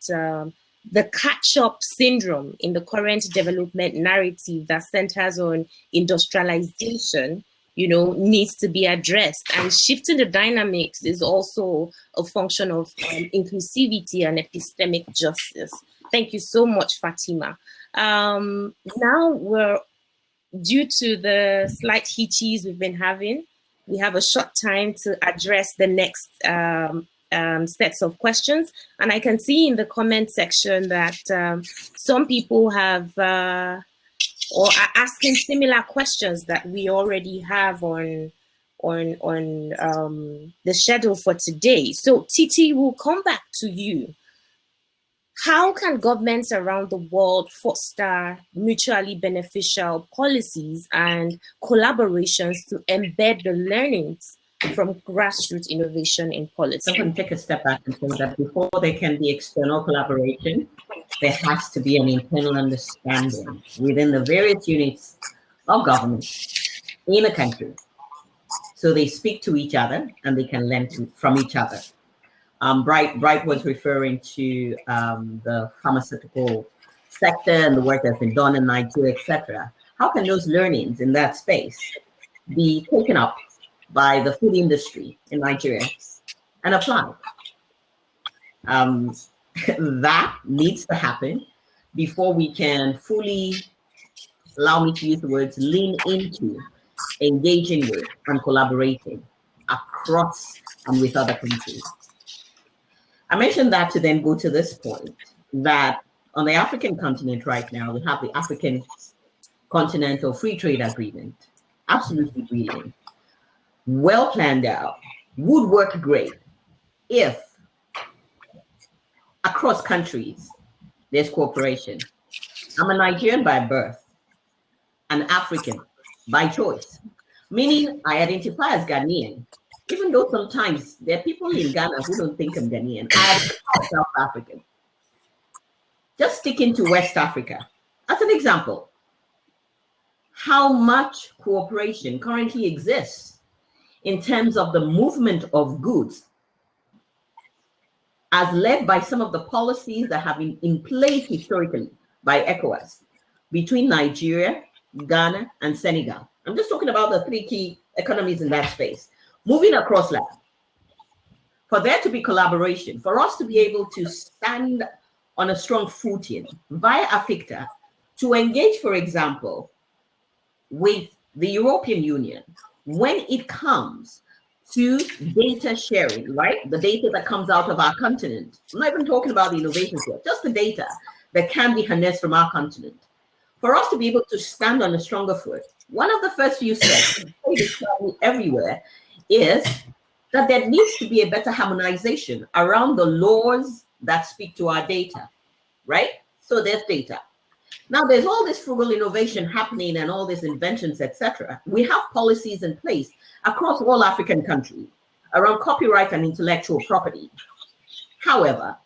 the catch-up syndrome in the current development narrative that centers on industrialization, needs to be addressed. And shifting the dynamics is also a function of inclusivity and epistemic justice. Thank you so much, Fatima. Now we're, due to the slight hitches we've been having, we have a short time to address the next sets of questions. And I can see in the comment section that some people have or are asking similar questions that we already have on the schedule for today. So Titi, we'll come back to you. How can governments around the world foster mutually beneficial policies and collaborations to embed the learnings from grassroots innovation in policy? So I'm going to take a step back and say that before there can be external collaboration, there has to be an internal understanding within the various units of government in a country. So they speak to each other and they can learn from each other. Bright was referring to the pharmaceutical sector and the work that's been done in Nigeria, etc. how can those learnings in that space be taken up by the food industry in Nigeria and applied? That needs to happen before we can fully, allow me to use the words, lean into engaging with and collaborating across and with other countries. I mentioned that to then go to this point, that on the African continent right now, we have the African Continental Free Trade Agreement, absolutely brilliant, well planned out, would work great if across countries there's cooperation. I'm a Nigerian by birth, an African by choice, meaning I identify as Ghanaian, even though sometimes there are people in Ghana who don't think I'm Ghanaian. I identify as South African. Just sticking to West Africa, as an example, how much cooperation currently exists in terms of the movement of goods as led by some of the policies that have been in place historically by ECOWAS between Nigeria, Ghana, and Senegal. I'm just talking about the three key economies in that space. Moving across land, for there to be collaboration, for us to be able to stand on a strong footing via AFICTA to engage, for example, with the European Union when it comes to data sharing, right? The data that comes out of our continent. I'm not even talking about the innovations here, just the data that can be harnessed from our continent. For us to be able to stand on a stronger foot, one of the first few steps everywhere is that there needs to be a better harmonization around the laws that speak to our data, right? So there's data. Now there's all this frugal innovation happening and all these inventions, etc. We have policies in place across all African countries around copyright and intellectual property. However,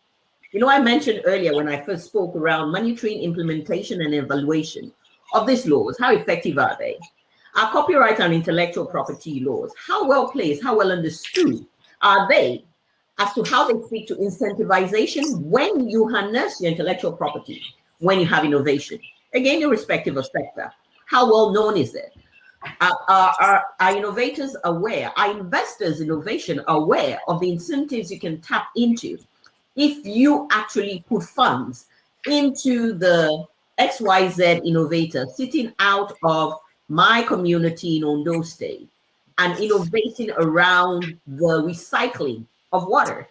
you know, I mentioned earlier when I first spoke around monitoring, implementation, and evaluation of these laws. How effective are they? Our copyright and intellectual property laws, how well placed, how well understood are they as to how they speak to incentivization when you harness your intellectual property, when you have innovation? Again, irrespective of sector, how well known is it? Are innovators aware? Are investors innovation aware of the incentives you can tap into if you actually put funds into the XYZ innovator sitting out of my community in Ondo State and innovating around the recycling of water,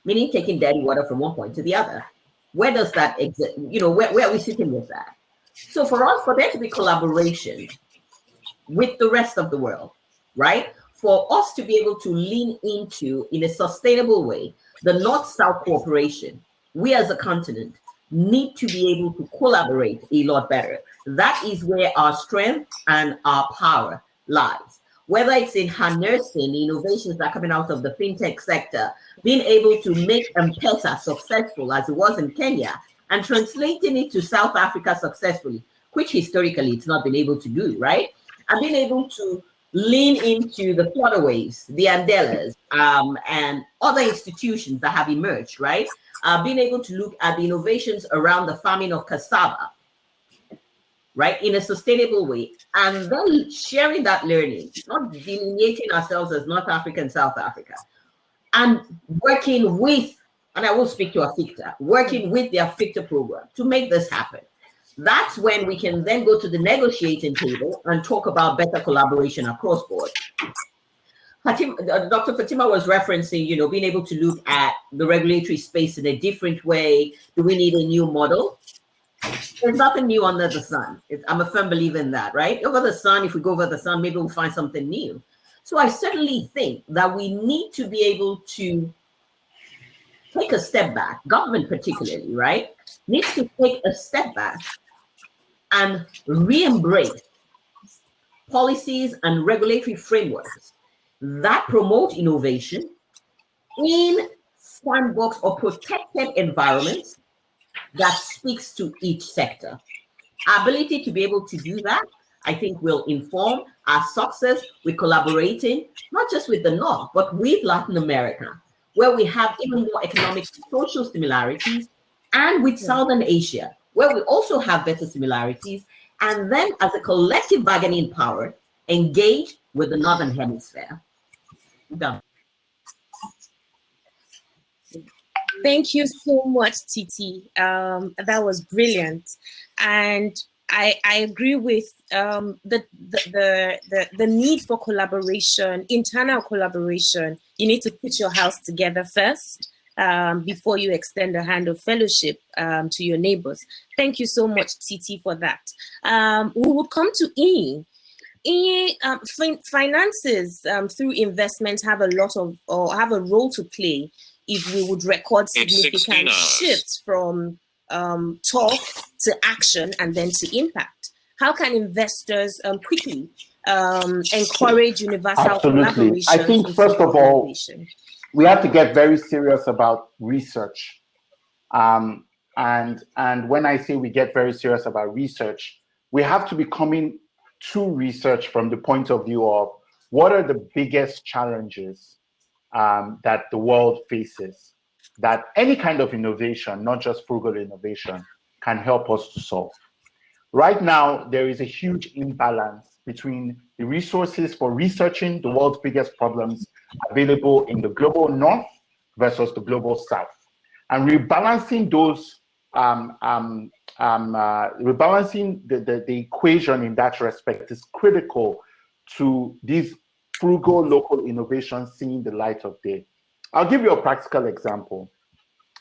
meaning taking dirty water from one point to the other? Where does that exist? You know, where are we sitting with that? So for us, for there to be collaboration with the rest of the world, right? For us to be able to lean into, in a sustainable way, the North-South cooperation, we as a continent need to be able to collaborate a lot better. That is where our strength and our power lies. Whether it's in harnessing innovations that are coming out of the fintech sector, being able to make M-Pesa successful as it was in Kenya, and translating it to South Africa successfully, which historically it's not been able to do, right? And being able to lean into the Flutterwaves, the Andelas, and other institutions that have emerged, right? Being able to look at the innovations around the farming of cassava, right, in a sustainable way, and then sharing that learning, not delineating ourselves as North Africa and South Africa, and working with, and I will speak to AFICTA, working with the AFICTA program to make this happen. That's when we can then go to the negotiating table and talk about better collaboration across board. Dr. Fatima was referencing, you know, being able to look at the regulatory space in a different way. Do we need a new model? There's nothing new under the sun. I'm a firm believer in that, right? Over the sun, if we go over the sun, maybe we'll find something new. So I certainly think that we need to be able to take a step back, government particularly, right, needs to take a step back and re-embrace policies and regulatory frameworks that promote innovation in sandbox or protected environments that speaks to each sector. Our ability to be able to do that, I think, will inform our success with collaborating, not just with the North, but with Latin America, where we have even more economic and social similarities, and with Southern Asia, where we also have better similarities, and then as a collective bargaining power, engage with the Northern Hemisphere. Done. Thank you so much, Titi. That was brilliant, and I agree with the need for collaboration, internal collaboration. You need to put your house together first before you extend a hand of fellowship to your neighbors. Thank you so much, Titi, for that. We will come to E. Finances through investment have a lot of, or have a role to play if we would record significant shifts from talk to action and then to impact. How can investors quickly encourage universal collaboration? I think first of all, we have to get very serious about research. And when I say we get very serious about research, we have to be coming to research from the point of view of what are the biggest challenges that the world faces, that any kind of innovation, not just frugal innovation, can help us to solve. Right now, there is a huge imbalance between the resources for researching the world's biggest problems available in the global north versus the global south. And rebalancing those, rebalancing the equation in that respect is critical to these frugal local innovations seeing the light of day. I'll give you a practical example.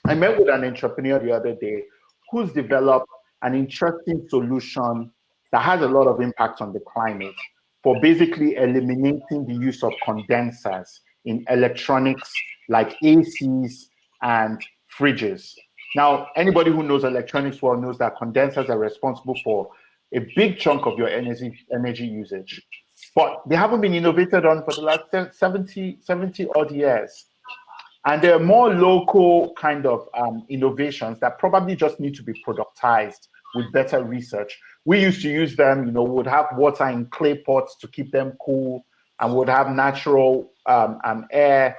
I met with an entrepreneur the other day who's developed an interesting solution that has a lot of impact on the climate for basically eliminating the use of condensers in electronics like ACs and fridges. Now, anybody who knows electronics well knows that condensers are responsible for a big chunk of your energy usage. But they haven't been innovated on for the last 70 odd years. And there are more local kind of innovations that probably just need to be productized with better research. We used to use them, we would have water in clay pots to keep them cool, and would have natural air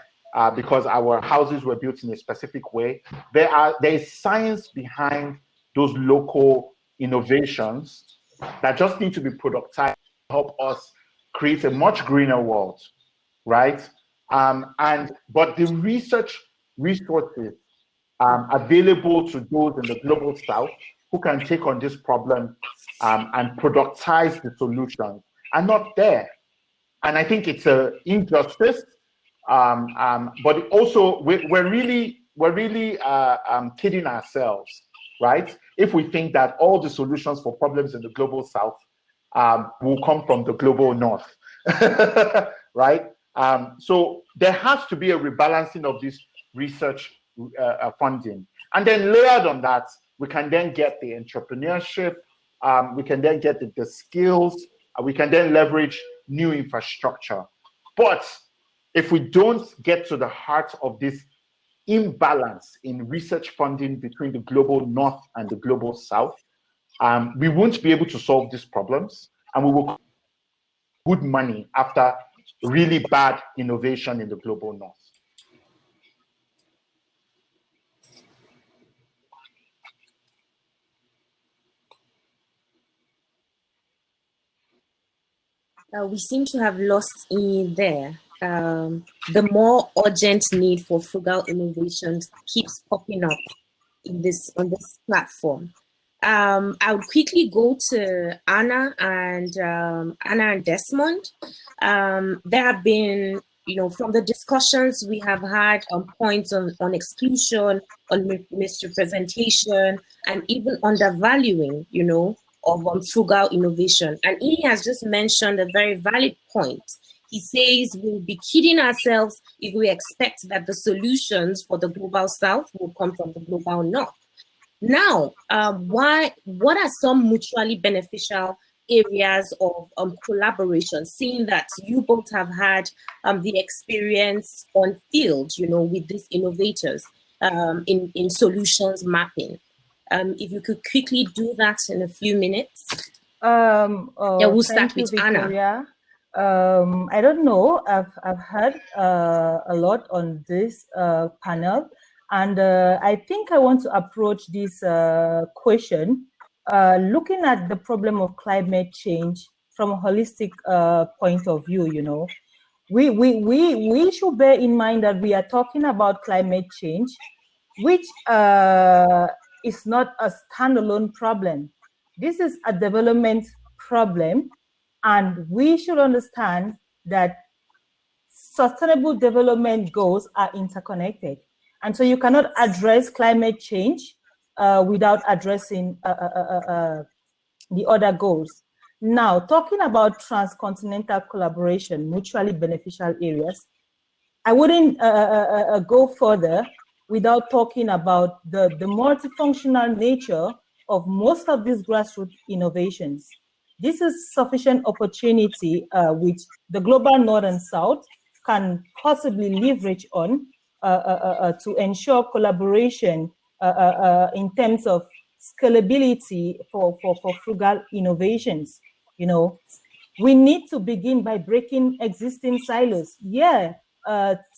because our houses were built in a specific way. There is science behind those local innovations that just need to be productized to help us create a much greener world, right? But the research resources available to those in the global south who can take on this problem and productize the solutions are not there. And I think it's an injustice, but also we're really kidding ourselves, right? If we think that all the solutions for problems in the global south will come from the global north, right? So there has to be a rebalancing of this research funding. And then layered on that, we can then get the entrepreneurship, we can then get the skills, we can then leverage new infrastructure. But if we don't get to the heart of this imbalance in research funding between the global north and the global south, we won't be able to solve these problems, and we will good money after really bad innovation in the global north. We seem to have lost in there. The more urgent need for frugal innovations keeps popping up on this platform. I would quickly go to Anna and Desmond. There have been, from the discussions we have had on points on exclusion, on misrepresentation, and even undervaluing, of frugal innovation. And he has just mentioned a very valid point. He says we'll be kidding ourselves if we expect that the solutions for the global south will come from the global north. Now, what are some mutually beneficial areas of collaboration, seeing that you both have had the experience on field, with these innovators in solutions mapping? If you could quickly do that in a few minutes. We'll start with Anna. I don't know. I've heard a lot on this panel, and I think I want to approach this question looking at the problem of climate change from a holistic point of view, you know, we should bear in mind that we are talking about climate change, which is not a standalone problem. This is a development problem, and we should understand that sustainable development goals are interconnected. And so you cannot address climate change without addressing the other goals. Now, talking about transcontinental collaboration, mutually beneficial areas, I wouldn't go further without talking about the multifunctional nature of most of these grassroots innovations. This is sufficient opportunity which the global North and South can possibly leverage on to ensure collaboration in terms of scalability for frugal innovations. You know, we need to begin by breaking existing silos. Yeah,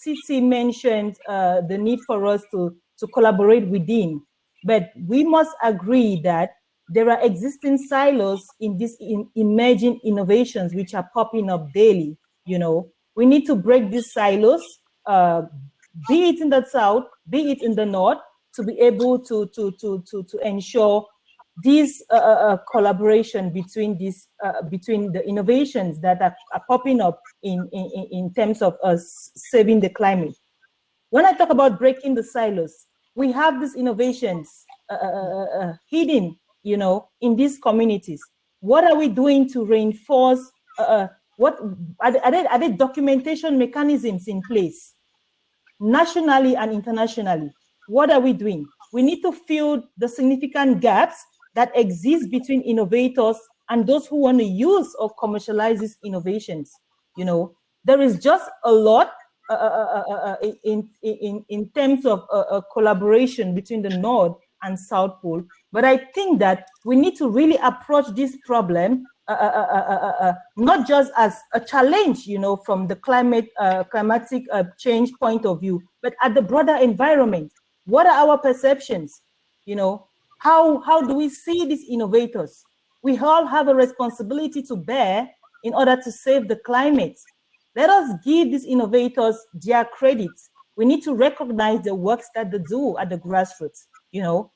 Titi mentioned the need for us to collaborate within, but we must agree that there are existing silos in these emerging innovations which are popping up daily. You know, we need to break these silos, be it in the South, be it in the North, to be able to ensure this collaboration between these between the innovations that are popping up in terms of us saving the climate. When I talk about breaking the silos, we have these innovations hidden, you know, in these communities. What are we doing to reinforce? What are there documentation mechanisms in place, nationally and internationally? What are we doing? We need to fill the significant gaps that exist between innovators and those who want to use or commercialize these innovations. You know, there is just a lot in terms of collaboration between the North and South Pole. But I think that we need to really approach this problem not just as a challenge, you know, from the climatic change point of view, but at the broader environment. What are our perceptions? You know, how do we see these innovators? We all have a responsibility to bear in order to save the climate. Let us give these innovators their credit. We need to recognize the works that they do at the grassroots. You know,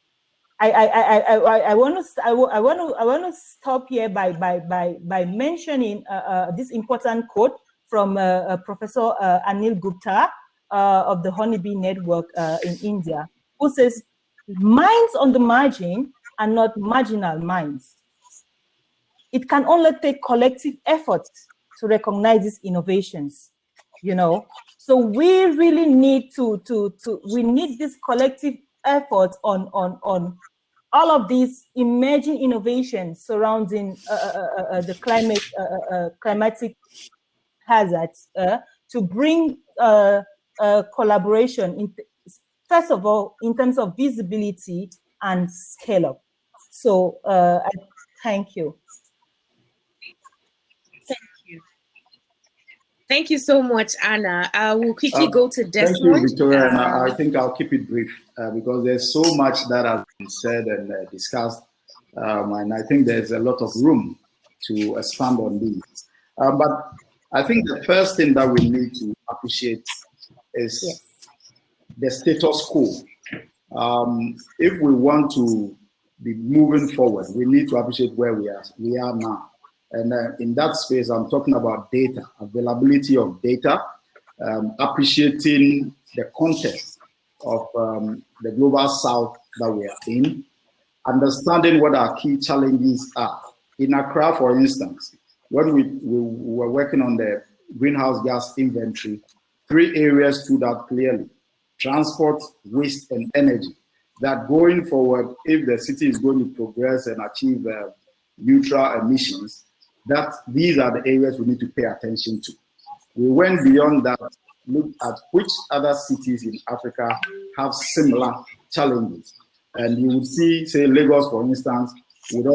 I want to stop here by mentioning this important quote from Professor Anil Gupta of the Honeybee Network in India, who says, "Minds on the margin are not marginal minds. It can only take collective effort to recognize these innovations." You know, so we really need we need this collective effort on all of these emerging innovations surrounding the climatic hazards to bring collaboration, first of all, in terms of visibility and scale up. So I thank you. Thank you so much, Anna. We'll quickly go to Desmond. Thank you, Victoria. And I think I'll keep it brief because there's so much that has been said and discussed. And I think there's a lot of room to expand on these. But I think the first thing that we need to appreciate is the status quo. If we want to be moving forward, we need to appreciate where we are now. And in that space, I'm talking about data, availability of data, appreciating the context of the global South that we are in, understanding what our key challenges are. In Accra, for instance, when we were working on the greenhouse gas inventory, 3 areas stood out clearly: transport, waste, and energy. That going forward, if the city is going to progress and achieve neutral emissions, that these are the areas we need to pay attention to. We went beyond that, looked at which other cities in Africa have similar challenges. And you would see, say, Lagos, for instance, is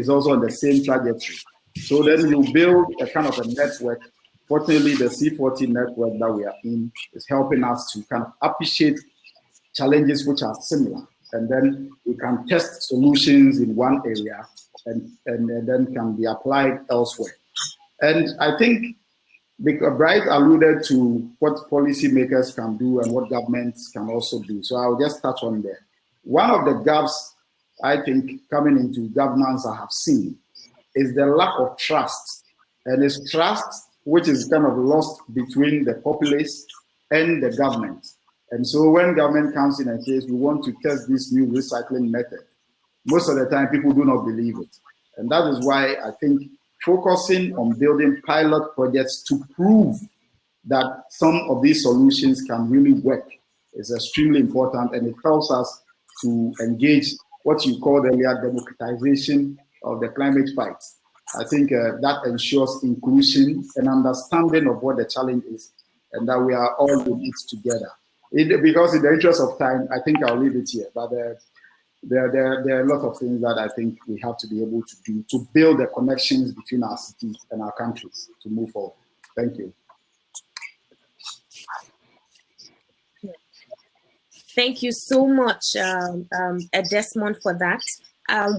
also on the same trajectory. So then you build a kind of a network. Fortunately, the C40 network that we are in is helping us to kind of appreciate challenges which are similar And then we can test solutions in one area and then can be applied elsewhere. And I think Bright alluded to what policymakers can do and what governments can also do. So I'll just touch on there. One of the gaps I think coming into governance I have seen is the lack of trust. And it's trust which is kind of lost between the populace and the government. And so when government comes in and says, we want to test this new recycling method, most of the time people do not believe it. And that is why I think focusing on building pilot projects to prove that some of these solutions can really work is extremely important, and it helps us to engage what you called earlier democratization of the climate fight. I think that ensures inclusion and understanding of what the challenge is, and that we are all in it together. Because in the interest of time, I think I'll leave it here. But there are a lot of things that I think we have to be able to do to build the connections between our cities and our countries to move forward. Thank you. Thank you so much, Desmond, for that.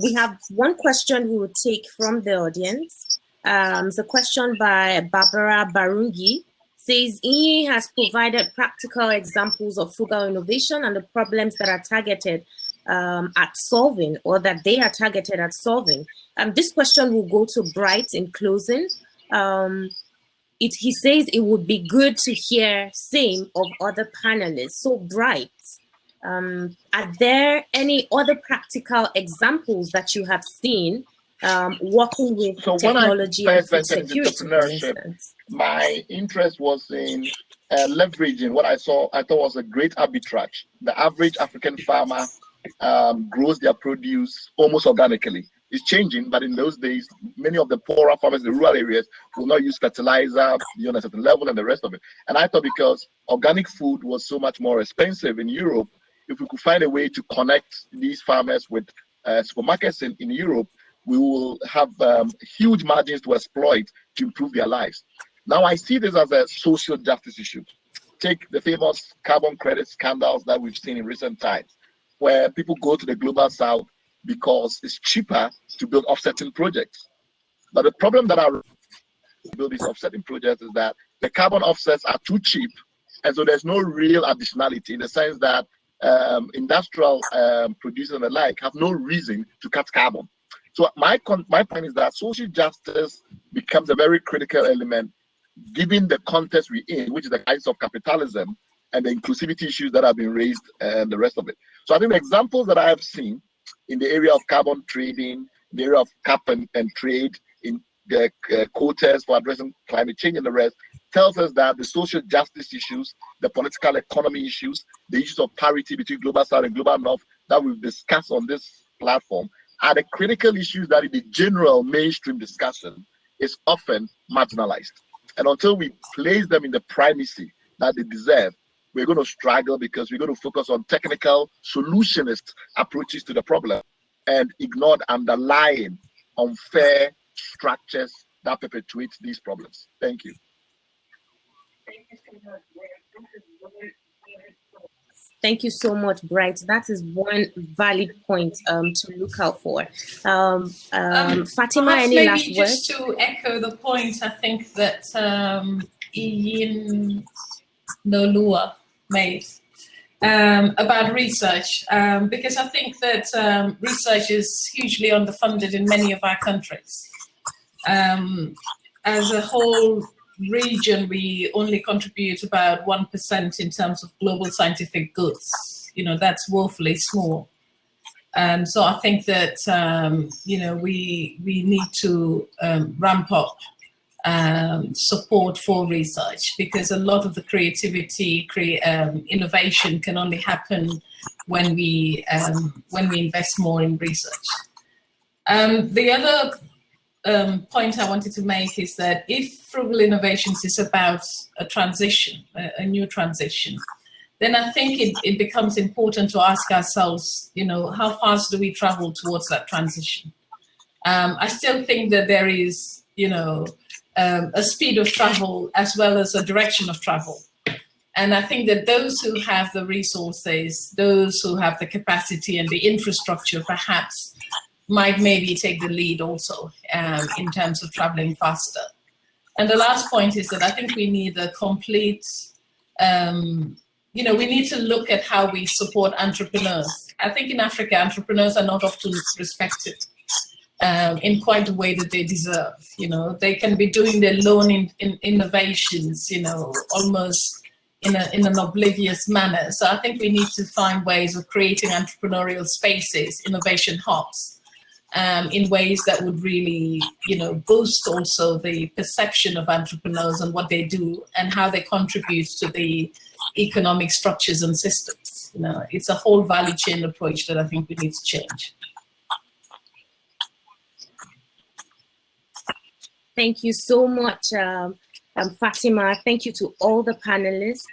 We have one question we will take from the audience. It's a question by Barbara Barungi. Says, INYI has provided practical examples of frugal innovation and the problems that are targeted at solving, or that they are targeted at solving. This question will go to Bright in closing. He says it would be good to hear same of other panelists. So Bright, are there any other practical examples that you have seen working with technology and food security, for instance? My interest was in leveraging what I thought was a great arbitrage. The average African farmer grows their produce almost organically. It's changing, but in those days, many of the poorer farmers in the rural areas will not use fertilizer beyond a certain level and the rest of it. And I thought because organic food was so much more expensive in Europe, if we could find a way to connect these farmers with supermarkets in Europe, we will have huge margins to exploit to improve their lives. Now I see this as a social justice issue. Take the famous carbon credit scandals that we've seen in recent times, where people go to the global south because it's cheaper to build offsetting projects. But the problem that I build these offsetting projects is that the carbon offsets are too cheap, and so there's no real additionality in the sense that industrial producers and the like have no reason to cut carbon. So my point is that social justice becomes a very critical element given the context we're in, which is the crisis of capitalism and the inclusivity issues that have been raised and the rest of it. So I think the examples that I have seen in the area of carbon trading, the area of cap and trade, in the quotas for addressing climate change and the rest, tells us that the social justice issues, the political economy issues, the issues of parity between global south and global north that we've discussed on this platform are the critical issues that in the general mainstream discussion is often marginalized. And until we place them in the primacy that they deserve, we're going to struggle because we're going to focus on technical solutionist approaches to the problem and ignore the underlying unfair structures that perpetuate these problems. Thank you. Thank you so much, Bright. That is one valid point to look out for. Fatima, any last words? Just to echo the point, I think that Ian Nolua made about research, because I think that research is hugely underfunded in many of our countries. As a whole region, we only contribute about 1% in terms of global scientific goods. You know, that's woefully small. So I think that, you know, we need to ramp up support for research, because a lot of the creativity, innovation can only happen when we invest more in research. The other point I wanted to make is that if Frugal Innovations is about a transition, a new transition, then I think it becomes important to ask ourselves, you know, how fast do we travel towards that transition? I still think that there is, you know, a speed of travel as well as a direction of travel. And I think that those who have the resources, those who have the capacity and the infrastructure, perhaps might maybe take the lead also in terms of traveling faster. And the last point is that I think we need a complete, we need to look at how we support entrepreneurs. I think in Africa, entrepreneurs are not often respected in quite the way that they deserve. They can be doing their own innovations, almost in an oblivious manner. So I think we need to find ways of creating entrepreneurial spaces, innovation hubs, in ways that would really, boost also the perception of entrepreneurs and what they do and how they contribute to the economic structures and systems. It's a whole value chain approach that I think we need to change. Thank you so much, Fatima. Thank you to all the panelists.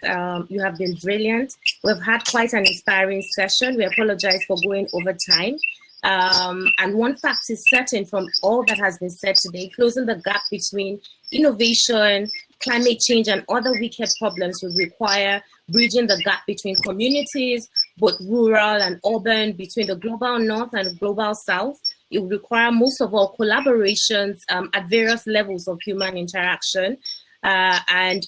You have been brilliant. We've had quite an inspiring session. We apologize for going over time. And one fact is certain from all that has been said today: closing the gap between innovation, climate change, and other wicked problems will require bridging the gap between communities, both rural and urban, between the global north and the global south. It will require most of all collaborations at various levels of human interaction, and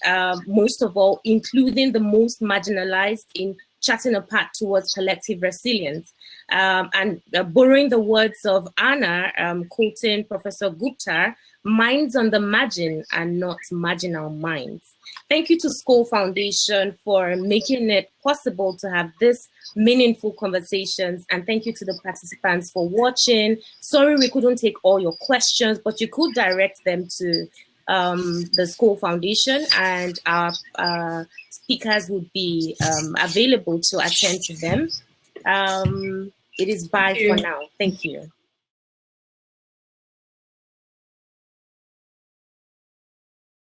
most of all, including the most marginalized in charting a path towards collective resilience. And borrowing the words of Anna, quoting Professor Gupta, minds on the margin and not marginal minds. Thank you to Skoll Foundation for making it possible to have this meaningful conversations, and thank you to the participants for watching. Sorry we couldn't take all your questions, but you could direct them to the Skoll Foundation, and our speakers would be available to attend to them. It is bye for now. Thank you.